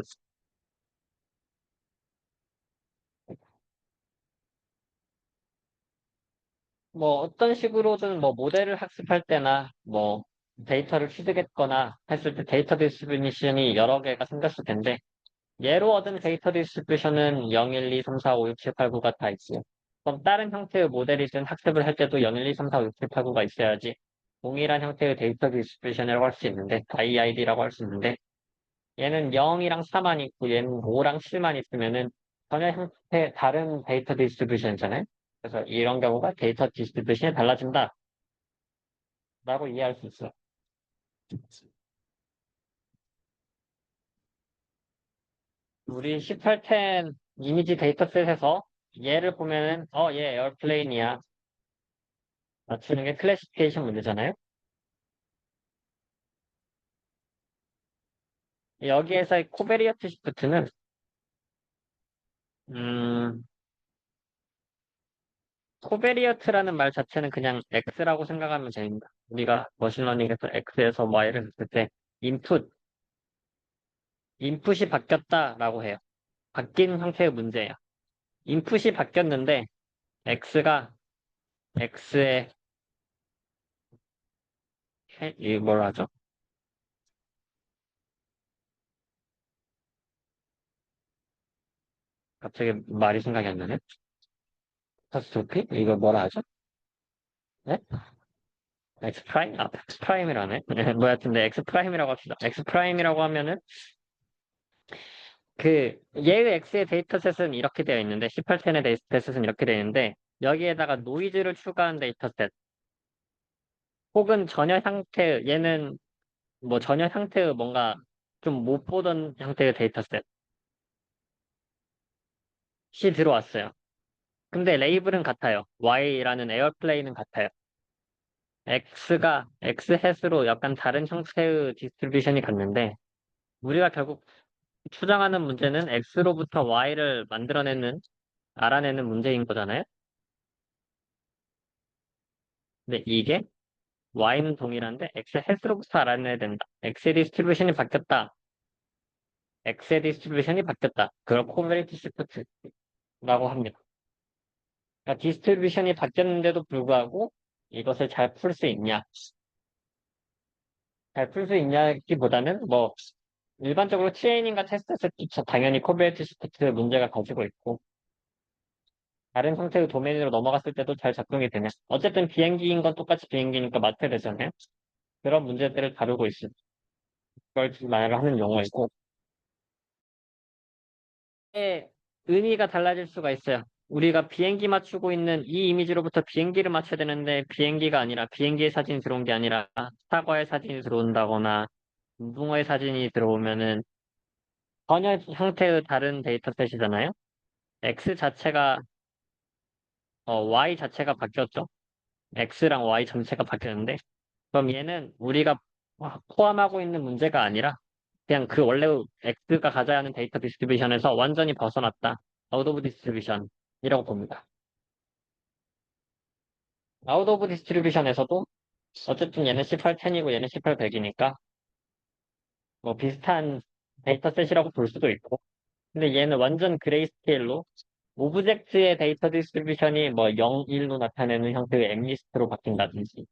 뭐 어떤 식으로든 뭐 모델을 학습할 때나 뭐 데이터를 취득했거나 했을 때 데이터 디스트리뷰션이 여러 개가 생겼을 텐데 예로 얻은 데이터 디스트리뷰션은 0, 1, 2, 3, 4, 5, 6, 7, 8, 9가 다 있어요. 그럼 다른 형태의 모델이든 학습을 할 때도 0, 1, 2, 3, 4, 5, 6, 7, 8, 9가 있어야지 동일한 형태의 데이터 디스트리뷰션이라고 할 수 있는데 IID라고 할 수 있는데 얘는 0이랑 4만 있고 얘는 5랑 7만 있으면은 전혀 형태 다른 데이터 디스트리뷰션이잖아요. 그래서 이런 경우가 데이터 디스트리뷰션이 달라진다라고 이해할 수 있어요. 우리 1810 이미지 데이터셋에서 얘를 보면은 얘 에어플레인이야. 맞추는 게 클래시피케이션 문제잖아요. 여기에서의 코베리어트 시프트는 음, 코베리어트라는 말 자체는 그냥 X라고 생각하면 됩니다. 우리가 머신러닝에서 X에서 Y를 했을 때 인풋, 인풋이 바뀌었다라고 해요. 바뀐 형태의 문제예요. 인풋이 바뀌었는데 X가 X의 이 뭐라 하죠? 갑자기 말이 생각이 안 나네. 카타스트로피? 이거 뭐라 하죠? 네? X 프라임? 아, X 프라임이라네. 뭐 하여튼데 X 프라임이라고 합시다. X 프라임이라고 하면은 그 얘의 X의 데이터셋은 이렇게 되어 있는데 18텐의 데이터셋은 이렇게 되어 있는데 여기에다가 노이즈를 추가한 데이터셋 혹은 전혀 형태 얘는 뭐 전혀 형태의 뭔가 좀 못 보던 형태의 데이터셋이 들어왔어요. 근데 레이블은 같아요. Y라는 에어플레이는 같아요. X가 X햇으로 약간 다른 형태의 디스트리뷰션이 갔는데 우리가 결국 추정하는 문제는 X로부터 Y를 만들어내는 알아내는 문제인 거잖아요. 근데 이게 Y는 동일한데 X햇으로부터 알아내야 된다. X의 디스트리뷰션이 바뀌었다. X의 디스트리뷰션이 바뀌었다. 그걸 코베리티 시프트라고 합니다. 그러니까 디스트리뷰션이 바뀌었는데도 불구하고 이것을 잘 풀 수 있냐? 잘 풀 수 있냐기보다는 뭐 일반적으로 트레이닝과 테스트 세트 당연히 코베리티 시프트 문제가 가지고 있고 다른 형태의 도메인으로 넘어갔을 때도 잘 작동이 되냐? 어쨌든 비행기인 건 똑같이 비행기니까 맞춰야 되잖아요. 그런 문제들을 다루고 있을 걸 말을 하는 용어이고 의 의미가 달라질 수가 있어요. 우리가 비행기 맞추고 있는 이 이미지로부터 비행기를 맞춰야 되는데 비행기가 아니라 비행기의 사진이 들어온 게 아니라 사과의 사진이 들어온다거나 무궁화의 사진이 들어오면은 전혀 형태의 다른 데이터셋이잖아요. X 자체가 Y 자체가 바뀌었죠. X랑 Y 전체가 바뀌었는데 그럼 얘는 우리가 포함하고 있는 문제가 아니라 그냥 그 원래 X가 가져야 하는 데이터 디스트리뷰션에서 완전히 벗어났다. 아웃 오브 디스트리뷰션이라고 봅니다. 아웃 오브 디스트리뷰션에서도 어쨌든 얘는 1810이고 얘는 1800이니까 뭐 비슷한 데이터셋이라고 볼 수도 있고 근데 얘는 완전 그레이스케일로 오브젝트의 데이터 디스트리뷰션이 뭐 0, 1로 나타내는 형태의 엠리스트로 바뀐다든지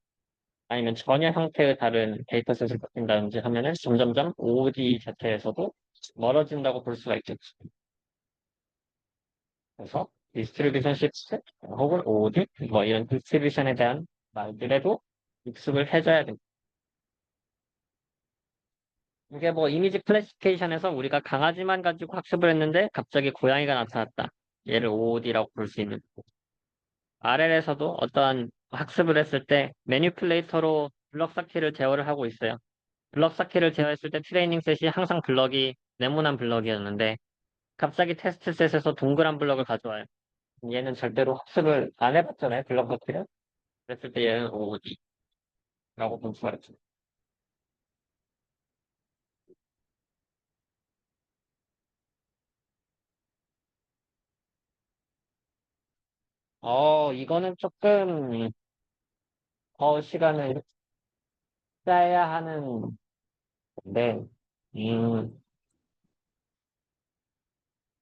아니면 전혀 형태의 다른 데이터셋을 바뀐다든지 하면은 점점점 OOD 자체에서도 멀어진다고 볼 수가 있겠죠. 그래서 디스트리뷰션 시프트 혹은 OOD 뭐 이런 디스트리뷰션에 대한 말들에도 익숙을 해줘야 됩니다. 이게 뭐 이미지 클래시피케이션에서 우리가 강아지만 가지고 학습을 했는데 갑자기 고양이가 나타났다. 얘를 OOD라고 볼 수 있는. RL에서도 어떠한 학습을 했을 때 매니플레이터로 블럭 쌓기를 제어를 하고 있어요. 블럭 쌓기를 제어했을 때 트레이닝 셋이 항상 블럭이 네모난 블럭이었는데 갑자기 테스트 셋에서 동그란 블럭을 가져와요. 얘는 절대로 학습을 안 해봤잖아요. 블럭 쌓기를. 그랬을 때 얘는 OOD라고 볼 수가 있죠. 이거는 조금 더 시간을 짜야 하는 네. 음,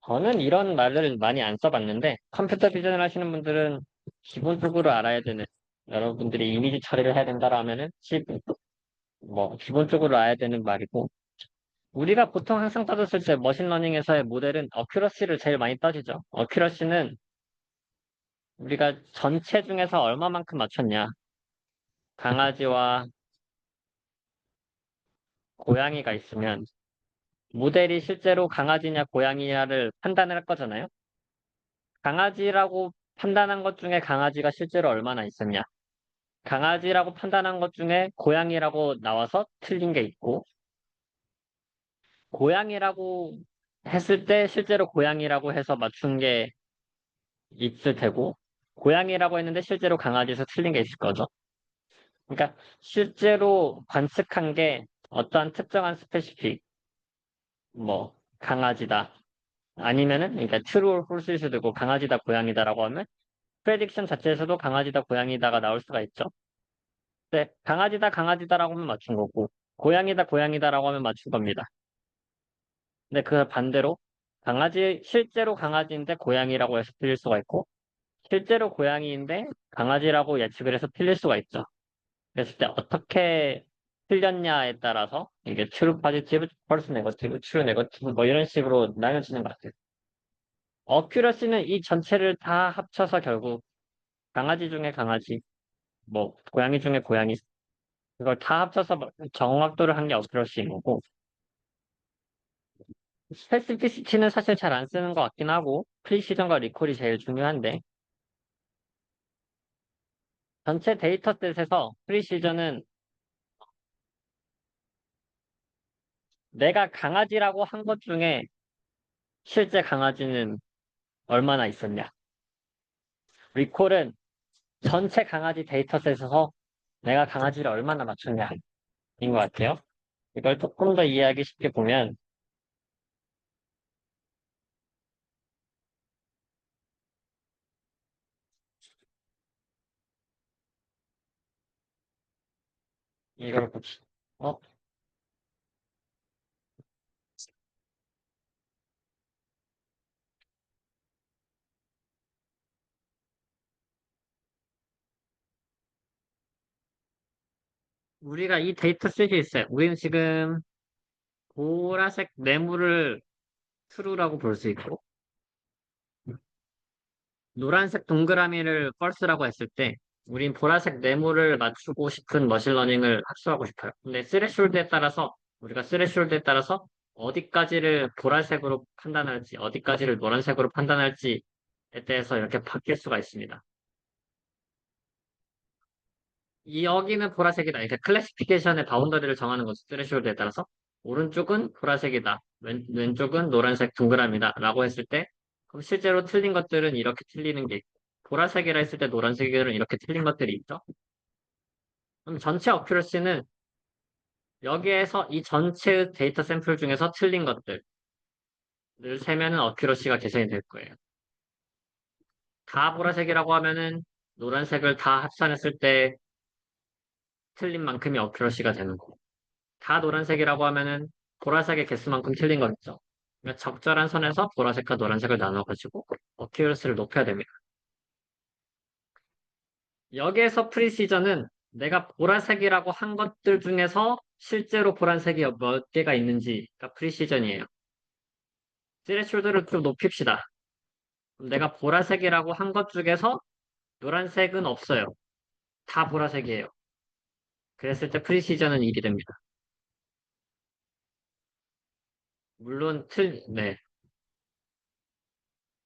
저는 이런 말을 많이 안 써봤는데, 컴퓨터 비전을 하시는 분들은 기본적으로 알아야 되는, 여러분들이 이미지 처리를 해야 된다라면은, 뭐, 기본적으로 알아야 되는 말이고, 우리가 보통 항상 따졌을 때 머신러닝에서의 모델은 어큐러시를 제일 많이 따지죠. 어큐러시는 우리가 전체 중에서 얼마만큼 맞췄냐. 강아지와 고양이가 있으면, 모델이 실제로 강아지냐 고양이냐를 판단을 할 거잖아요. 강아지라고 판단한 것 중에 강아지가 실제로 얼마나 있었냐. 강아지라고 판단한 것 중에 고양이라고 나와서 틀린 게 있고, 고양이라고 했을 때 실제로 고양이라고 해서 맞춘 게 있을 테고, 고양이라고 했는데 실제로 강아지에서 틀린 게 있을 거죠. 그러니까 실제로 관측한 게 어떠한 특정한 스페시픽, 뭐, 강아지다. 아니면은, 그러니까 true or false일 수도 있고, 강아지다, 고양이다라고 하면, 프레딕션 자체에서도 강아지다, 고양이다가 나올 수가 있죠. 네, 강아지다, 강아지다라고 하면 맞춘 거고, 고양이다, 고양이다라고 하면 맞춘 겁니다. 근데 그 반대로, 실제로 강아지인데 고양이라고 해서 틀릴 수가 있고, 실제로 고양이인데 강아지라고 예측을 해서 틀릴 수가 있죠. 그랬을 때 어떻게 틀렸냐에 따라서 이게 true positive, false negative, true negative 뭐 이런 식으로 나뉘어지는 것 같아요. 어큐러시는 이 전체를 다 합쳐서 결국 강아지 중에 강아지, 뭐 고양이 중에 고양이 그걸 다 합쳐서 정확도를 한 게 어큐러시인 거고 스페시피시티는 사실 잘 안 쓰는 것 같긴 하고 프리시전과 리콜이 제일 중요한데 전체 데이터셋에서 프리시전은 내가 강아지라고 한 것 중에 실제 강아지는 얼마나 있었냐. 리콜은 전체 강아지 데이터셋에서 내가 강아지를 얼마나 맞췄냐인 것 같아요. 이걸 조금 더 이해하기 쉽게 보면 이걸 봅시다. 어? 우리가 이 데이터셋이 있어요. 우리는 지금 보라색 네모를 true라고 볼 수 있고 노란색 동그라미를 false라고 했을 때 우린 보라색 네모를 맞추고 싶은 머신러닝을 학습하고 싶어요. 근데 스레숄드에 따라서 우리가 스레숄드에 따라서 어디까지를 보라색으로 판단할지 어디까지를 노란색으로 판단할지에 대해서 이렇게 바뀔 수가 있습니다. 여기는 보라색이다. 이렇게 클래시피케이션의 바운더리를 정하는 거죠. 스레숄드에 따라서 오른쪽은 보라색이다. 왼쪽은 노란색 동그라미다. 라고 했을 때 그럼 실제로 틀린 것들은 이렇게 틀리는 게 있고 보라색이라 했을 때 노란색들은 이렇게 틀린 것들이 있죠. 그럼 전체 어큐러시는 여기에서 이 전체 데이터 샘플 중에서 틀린 것들을 세면은 어큐러시가 계산이 될 거예요. 다 보라색이라고 하면은 노란색을 다 합산했을 때 틀린 만큼이 어큐러시가 되는 거고 다 노란색이라고 하면은 보라색의 개수만큼 틀린 거겠죠. 그러니까 적절한 선에서 보라색과 노란색을 나눠가지고 어큐러시를 높여야 됩니다. 여기에서 프리시전은 내가 보라색이라고 한 것들 중에서 실제로 보라색이 몇 개가 있는지가 프리시전이에요. 스레숄드를 좀 높입시다. 그럼 내가 보라색이라고 한 것 중에서 노란색은 없어요. 다 보라색이에요. 그랬을 때 프리시전은 1이 됩니다. 물론 네.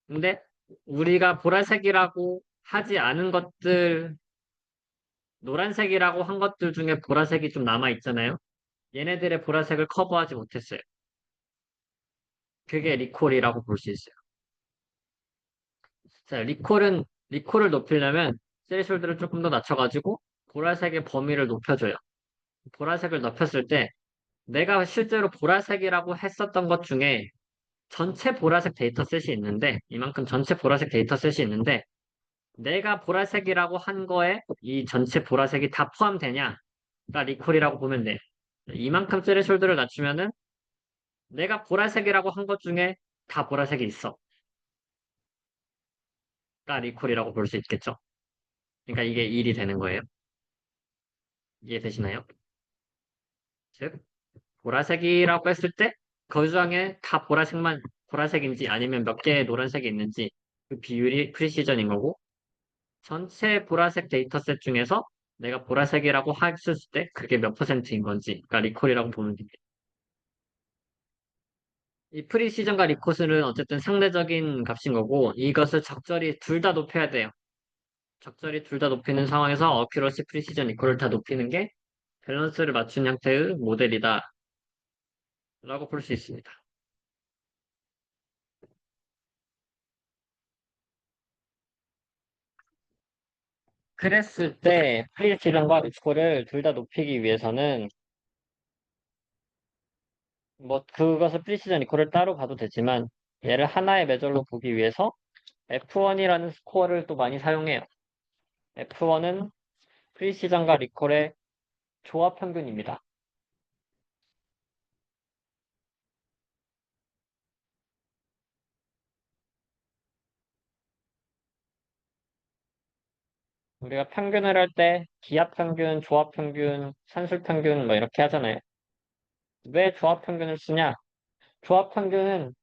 근데 우리가 보라색이라고 하지 않은 것들, 노란색이라고 한 것들 중에 보라색이 좀 남아 있잖아요. 얘네들의 보라색을 커버하지 못했어요. 그게 리콜이라고 볼 수 있어요. 자, 리콜을 높이려면 스레숄드를 조금 더 낮춰가지고 보라색의 범위를 높여줘요. 보라색을 높였을 때 내가 실제로 보라색이라고 했었던 것 중에 전체 보라색 데이터셋이 있는데 이만큼 전체 보라색 데이터셋이 있는데 내가 보라색이라고 한 거에 이 전체 보라색이 다 포함되냐가 리콜이라고 보면 돼. 이만큼 스레숄드를 낮추면은 내가 보라색이라고 한 것 중에 다 보라색이 있어. 가 리콜이라고 볼 수 있겠죠. 그러니까 이게 1이 되는 거예요. 이해되시나요? 즉, 보라색이라고 했을 때 그 중에 다 보라색인지 아니면 몇 개의 노란색이 있는지 그 비율이 프리시전인 거고 전체 보라색 데이터셋 중에서 내가 보라색이라고 했을 때 그게 몇 퍼센트인 건지가 리콜이라고 보면 됩니다. 이 프리시전과 리콜은 어쨌든 상대적인 값인 거고 이것을 적절히 둘 다 높여야 돼요. 적절히 둘 다 높이는 상황에서 어큐러시, 프리시전, 리콜을 다 높이는 게 밸런스를 맞춘 형태의 모델이다 라고 볼 수 있습니다. 그랬을 때 프리시전과 리콜을 둘 다 높이기 위해서는 뭐 그것을 프리시전 리콜을 따로 봐도 되지만 얘를 하나의 메저로 보기 위해서 F1이라는 스코어를 또 많이 사용해요. F1은 프리시전과 리콜의 조합 평균입니다. 우리가 평균을 할 때 기압 평균, 조합 평균, 산술 평균 뭐 이렇게 하잖아요. 왜 조합 평균을 쓰냐? 조합 평균은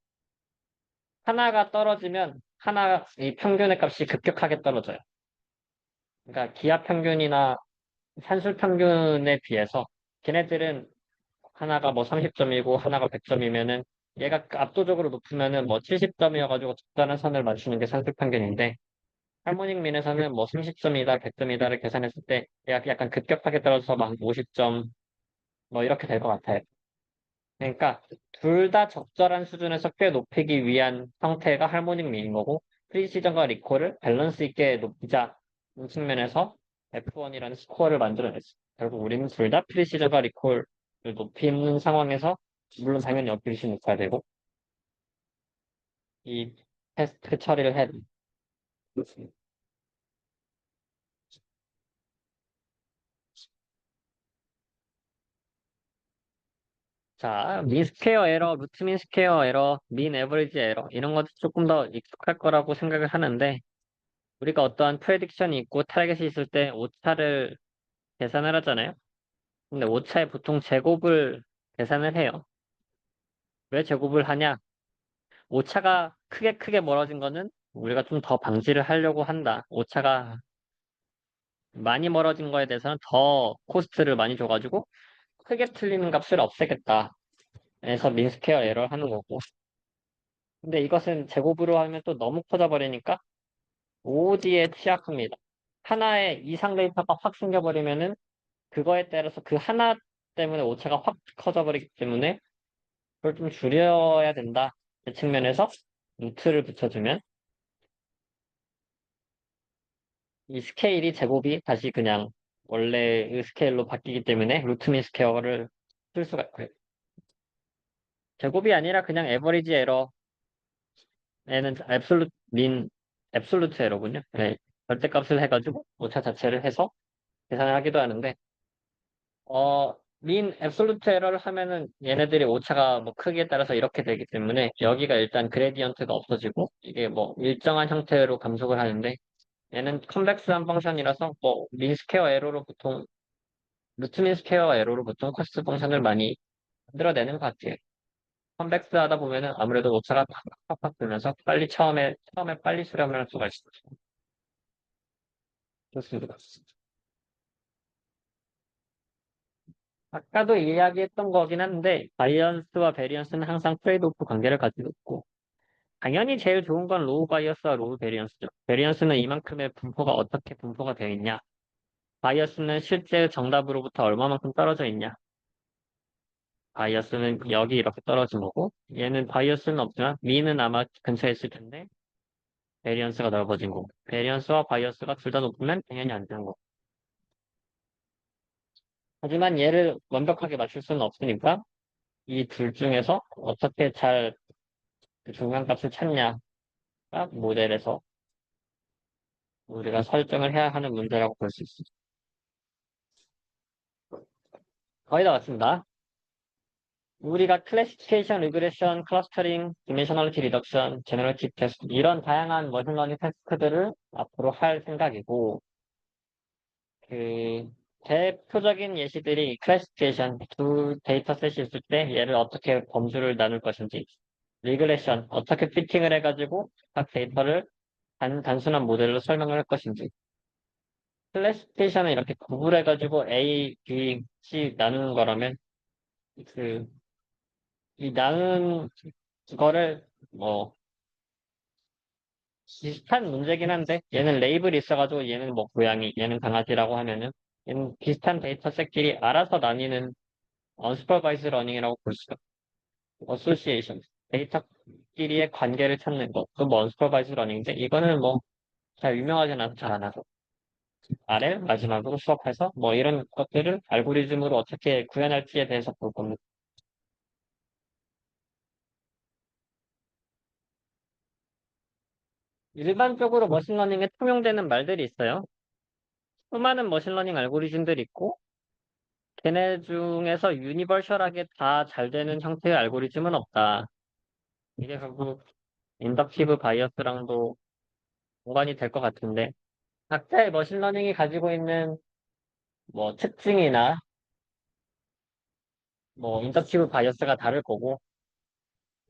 하나가 떨어지면 하나 이 평균의 값이 급격하게 떨어져요. 그러니까 기압 평균이나 산술 평균에 비해서 걔네들은 하나가 뭐 30점이고 하나가 100점이면은 얘가 압도적으로 높으면은 뭐 70점이어가지고 적절한 선을 맞추는 게 산술 평균인데 할모닉 민에서는 뭐 30점이다, 100점이다를 계산했을 때 얘가 약간 급격하게 떨어져서 막 50점 뭐 이렇게 될 것 같아요. 그러니까 둘 다 적절한 수준에서 꽤 높이기 위한 형태가 할모닉 미인 거고 프리시전과 리콜을 밸런스 있게 높이자는 측면에서 F1이라는 스코어를 만들어냈어. 결국 우리는 둘 다 프리시전과 리콜을 높이는 상황에서 물론 당연히 어필시 높아야 되고 이 테스트 처리를 해야 돼. 자, 민 스퀘어 에러, 루트 민 스퀘어 에러, 민 에버리지 에러 이런 것도 조금 더 익숙할 거라고 생각을 하는데 우리가 어떠한 프레딕션이 있고 타겟이 있을 때 오차를 계산을 하잖아요. 근데 오차에 보통 제곱을 계산을 해요. 왜 제곱을 하냐? 오차가 크게 멀어진 거는 우리가 좀 더 방지를 하려고 한다. 오차가 많이 멀어진 거에 대해서는 더 코스트를 많이 줘가지고 크게 틀리는 값을 없애겠다. 그래서 민스퀘어 에러를 하는 거고. 근데 이것은 제곱으로 하면 또 너무 커져버리니까 OOD에 취약합니다. 하나의 이상 데이터가 확 생겨버리면은 그거에 따라서 그 하나 때문에 오차가 확 커져버리기 때문에 그걸 좀 줄여야 된다. 그 측면에서 루트를 붙여주면 이 스케일이 제곱이 다시 그냥 원래의 스케일로 바뀌기 때문에 루트 민 스퀘어를 쓸 수가 있고요. 제곱이 아니라 그냥 에버리지 에러에는 앱솔루트 에러군요. 네, 절대값을 해가지고 오차 자체를 해서 계산을 하기도 하는데 민 앱솔루트 에러를 하면은 얘네들이 오차가 뭐 크기에 따라서 이렇게 되기 때문에 여기가 일단 그레디언트가 없어지고 이게 뭐 일정한 형태로 감속을 하는데 얘는 컨벡스한 펑션이라서 뭐 민스퀘어 에러로 보통 루트 민스퀘어 에러로 보통 코스트 펑션을 많이 만들어내는 것 같아요. 컨벡스 하다 보면은 아무래도 오차가 팍팍팍 들면서 빨리 처음에 빨리 수렴을 할 수가 있어요. 좋습니다. 아까도 이야기했던 거긴 한데 바이언스와 베리언스는 항상 트레이드오프 관계를 가지고 있고 당연히 제일 좋은 건 로우 바이어스와 로우 베리언스죠. 베리언스는 이만큼의 분포가 어떻게 분포가 되어 있냐. 바이어스는 실제 정답으로부터 얼마만큼 떨어져 있냐. 바이어스는 여기 이렇게 떨어진 거고, 얘는 바이어스는 없지만, 미는 아마 근처에 있을 텐데, 베리언스가 넓어진 거고. 베리언스와 바이어스가 둘 다 높으면 당연히 안 되는 거고. 하지만 얘를 완벽하게 맞출 수는 없으니까, 이 둘 중에서 어떻게 잘 그 중간값을 찾냐가 모델에서 우리가 설정을 해야 하는 문제라고 볼 수 있습니다. 거의 다 왔습니다. 우리가 클래시피케이션, 리그레션, 클러스터링, 디멘셔널리티 리덕션, 제너러티브 테스트 이런 다양한 머신러닝 테스트들을 앞으로 할 생각이고 그 대표적인 예시들이 클래시피케이션 두 데이터셋이 있을 때 얘를 어떻게 범주를 나눌 것인지 리그레션 어떻게 피팅을 해가지고 각 데이터를 단순한 모델로 설명을 할 것인지 클래시피케이션은 이렇게 구분해가지고 A, B, C 나누는 거라면 그 이 나눈 거를 뭐 비슷한 문제긴 한데 얘는 레이블이 있어가지고 얘는 뭐 고양이, 얘는 강아지라고 하면은 얘는 비슷한 데이터셋끼리 알아서 나뉘는 언슈퍼바이즈 러닝이라고 볼 수가 어소시에이션 데이터끼리의 관계를 찾는 거 그뭐 언슈퍼바이즈 러닝인데 이거는 뭐 잘 유명하지 않아서 잘 안 하고 아래 마지막으로 수업해서 뭐 이런 것들을 알고리즘으로 어떻게 구현할지에 대해서 볼 겁니다. 일반적으로 머신러닝에 통용되는 말들이 있어요. 수많은 머신러닝 알고리즘들이 있고, 걔네 중에서 유니버셜하게 다 잘 되는 형태의 알고리즘은 없다. 이게 결국 인덕티브 바이어스랑도 연관이 될 것 같은데, 각자의 머신러닝이 가지고 있는 뭐 특징이나 뭐 인덕티브 바이어스가 다를 거고,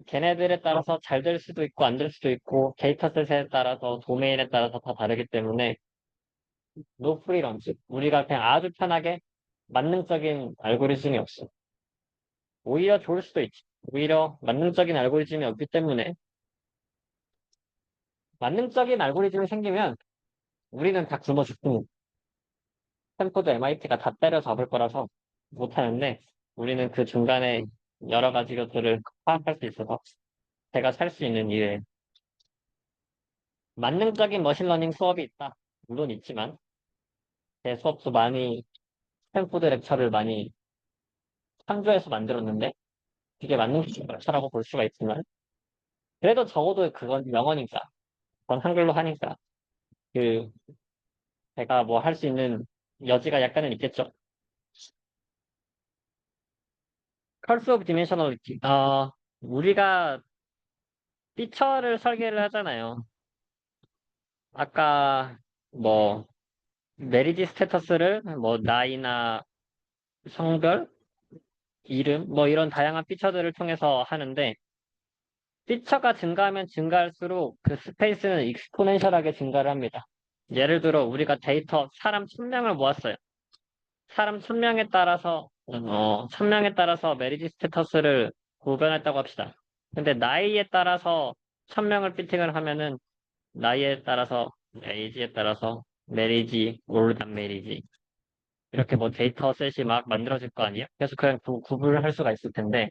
걔네들에 따라서 잘 될 수도 있고 안 될 수도 있고, 데이터셋에 따라서 도메인에 따라서 다 다르기 때문에 노 프리런치. 우리가 그냥 아주 편하게 만능적인 알고리즘이 없어. 오히려 좋을 수도 있지. 오히려 만능적인 알고리즘이 없기 때문에 만능적인 알고리즘이 생기면 우리는 다 굶어 죽고 스탠포드 MIT가 다 때려잡을 거라서 못하는데 우리는 그 중간에 여러 가지 것들을 파악할 수 있어서 제가 살 수 있는 이유에 만능적인 머신러닝 수업이 있다. 물론 있지만 제 수업도 많이 스탠포드 렉처를 많이 참조해서 만들었는데 그게 만능적인 렉처라고 볼 수가 있지만 그래도 적어도 그건 영어니까 그건 한글로 하니까 그 제가 뭐 할 수 있는 여지가 약간은 있겠죠. 컬스 오브 디멘셔널리티. 우리가 피처를 설계를 하잖아요. 아까 뭐 메리지 스테터스를 뭐 나이나 성별, 이름 뭐 이런 다양한 피처들을 통해서 하는데 피처가 증가하면 증가할수록 그 스페이스는 익스포넨셜하게 증가를 합니다. 예를 들어 우리가 데이터 사람 1000명을 모았어요. 사람 1000명에 따라서 1000명에 따라서 메리지 스테터스를 구별했다고 합시다. 근데 나이에 따라서 1000명을 피팅을 하면은 나이에 따라서 에이지에 따라서 메리지, 올단 메리지 이렇게 뭐 데이터셋이 막 만들어질 거 아니에요? 그래서 그냥 구분을 할 수가 있을 텐데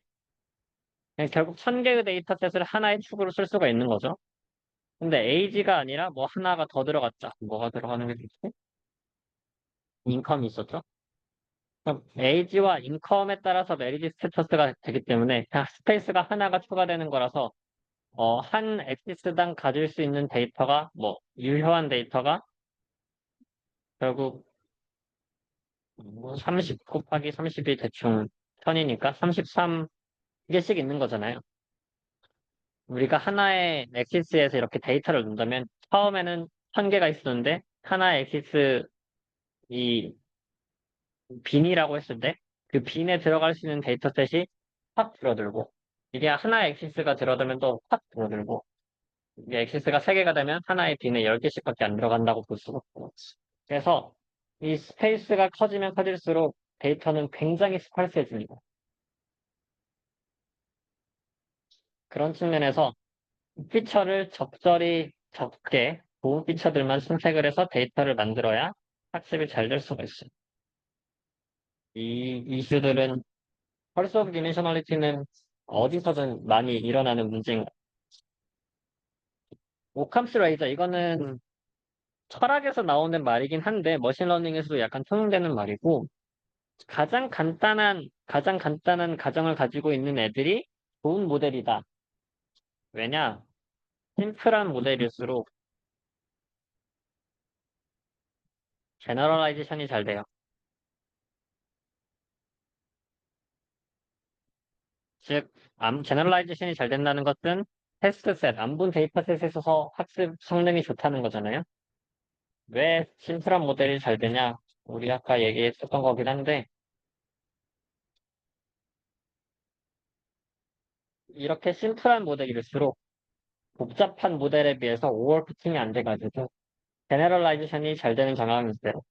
그냥 결국 1000개의 데이터셋을 하나의 축으로 쓸 수가 있는 거죠. 근데 에이지가 아니라 뭐 하나가 더 들어갔자 뭐가 들어가는 게 좋지? 인컴이 있었죠? 그럼 에이지와 인컴에 따라서 메리지 스테터스가 되기 때문에 그냥 스페이스가 하나가 추가되는 거라서 한 엑시스당 가질 수 있는 데이터가 뭐 유효한 데이터가 결국 뭐 30 곱하기 30이 대충 1000이니까 33개씩 있는 거잖아요. 우리가 하나의 엑시스에서 이렇게 데이터를 놓는다면 처음에는 1000개가 있었는데 하나의 엑시스 이 빈이라고 했을 때 그 빈에 들어갈 수 있는 데이터셋이 확 줄어들고 이게 하나의 엑시스가 줄어들면 또 확 줄어들고 이게 엑시스가 3개가 되면 하나의 빈에 10개씩밖에 안 들어간다고 볼 수가 없고 그래서 이 스페이스가 커지면 커질수록 데이터는 굉장히 스팔스해집니다. 그런 측면에서 피처를 적절히 적게 좋은 피처들만 선택을 해서 데이터를 만들어야 학습이 잘 될 수가 있어요. 이 이슈들은 펄스 오브 디멘셔널리티는 어디서든 많이 일어나는 문제인 것 같아요. 오캄스 레이저 이거는 철학에서 나오는 말이긴 한데 머신러닝에서도 약간 통용되는 말이고 가장 간단한 가정을 가지고 있는 애들이 좋은 모델이다. 왜냐? 심플한 모델일수록 제너럴라이제이션이 잘 돼요. 즉, 제너럴라이제이션이 잘 된다는 것은 테스트셋, 안분 데이터셋에서 학습 성능이 좋다는 거잖아요. 왜 심플한 모델이 잘 되냐? 우리 아까 얘기했었던 거긴 한데, 이렇게 심플한 모델일수록 복잡한 모델에 비해서 오버피팅이 안 돼가지고, 제너럴라이제이션이 잘 되는 경향이 있어요.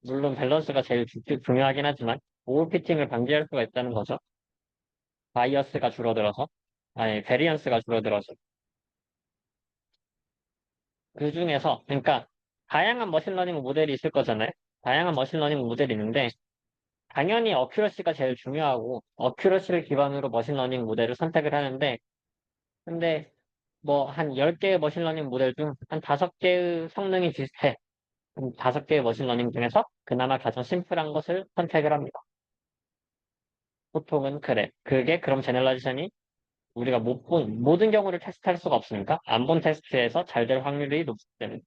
물론 밸런스가 제일 중요하긴 하지만, 오버피팅을 방지할 수가 있다는 거죠. 바이어스가 줄어들어서, 아니, 베리언스가 줄어들어서. 그 중에서, 그러니까, 다양한 머신러닝 모델이 있을 거잖아요. 다양한 머신러닝 모델이 있는데, 당연히 어큐러시가 제일 중요하고, 어큐러시를 기반으로 머신러닝 모델을 선택을 하는데, 근데 뭐 한 10개의 머신러닝 모델 중 한 5개의 성능이 비슷해. 5개의 머신러닝 중에서 그나마 가장 심플한 것을 선택을 합니다. 보통은 그래. 그게 그럼 제너럴라이제이션이 우리가 못 본, 모든 경우를 테스트할 수가 없으니까 안 본 테스트에서 잘 될 확률이 높기 때문에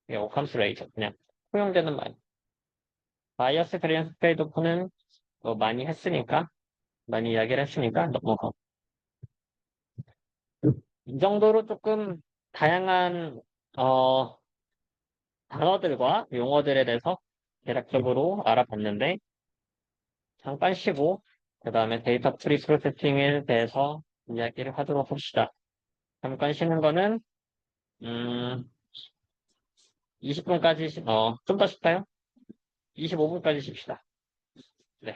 이게 오캄스 레이저 그냥 통용되는 말. 바이어스 베리언스 트레이드 오프는 뭐 많이 했으니까 많이 이야기를 했으니까 넘어가. 이 정도로 조금 다양한 어, 단어들과 용어들에 대해서 대략적으로 알아봤는데 잠깐 쉬고 그 다음에 데이터 프리 프로세싱에 대해서 이야기를 하도록 합시다. 잠깐 쉬는 거는 20분까지 좀 더 쉴까요? 25분까지 쉽시다. 네.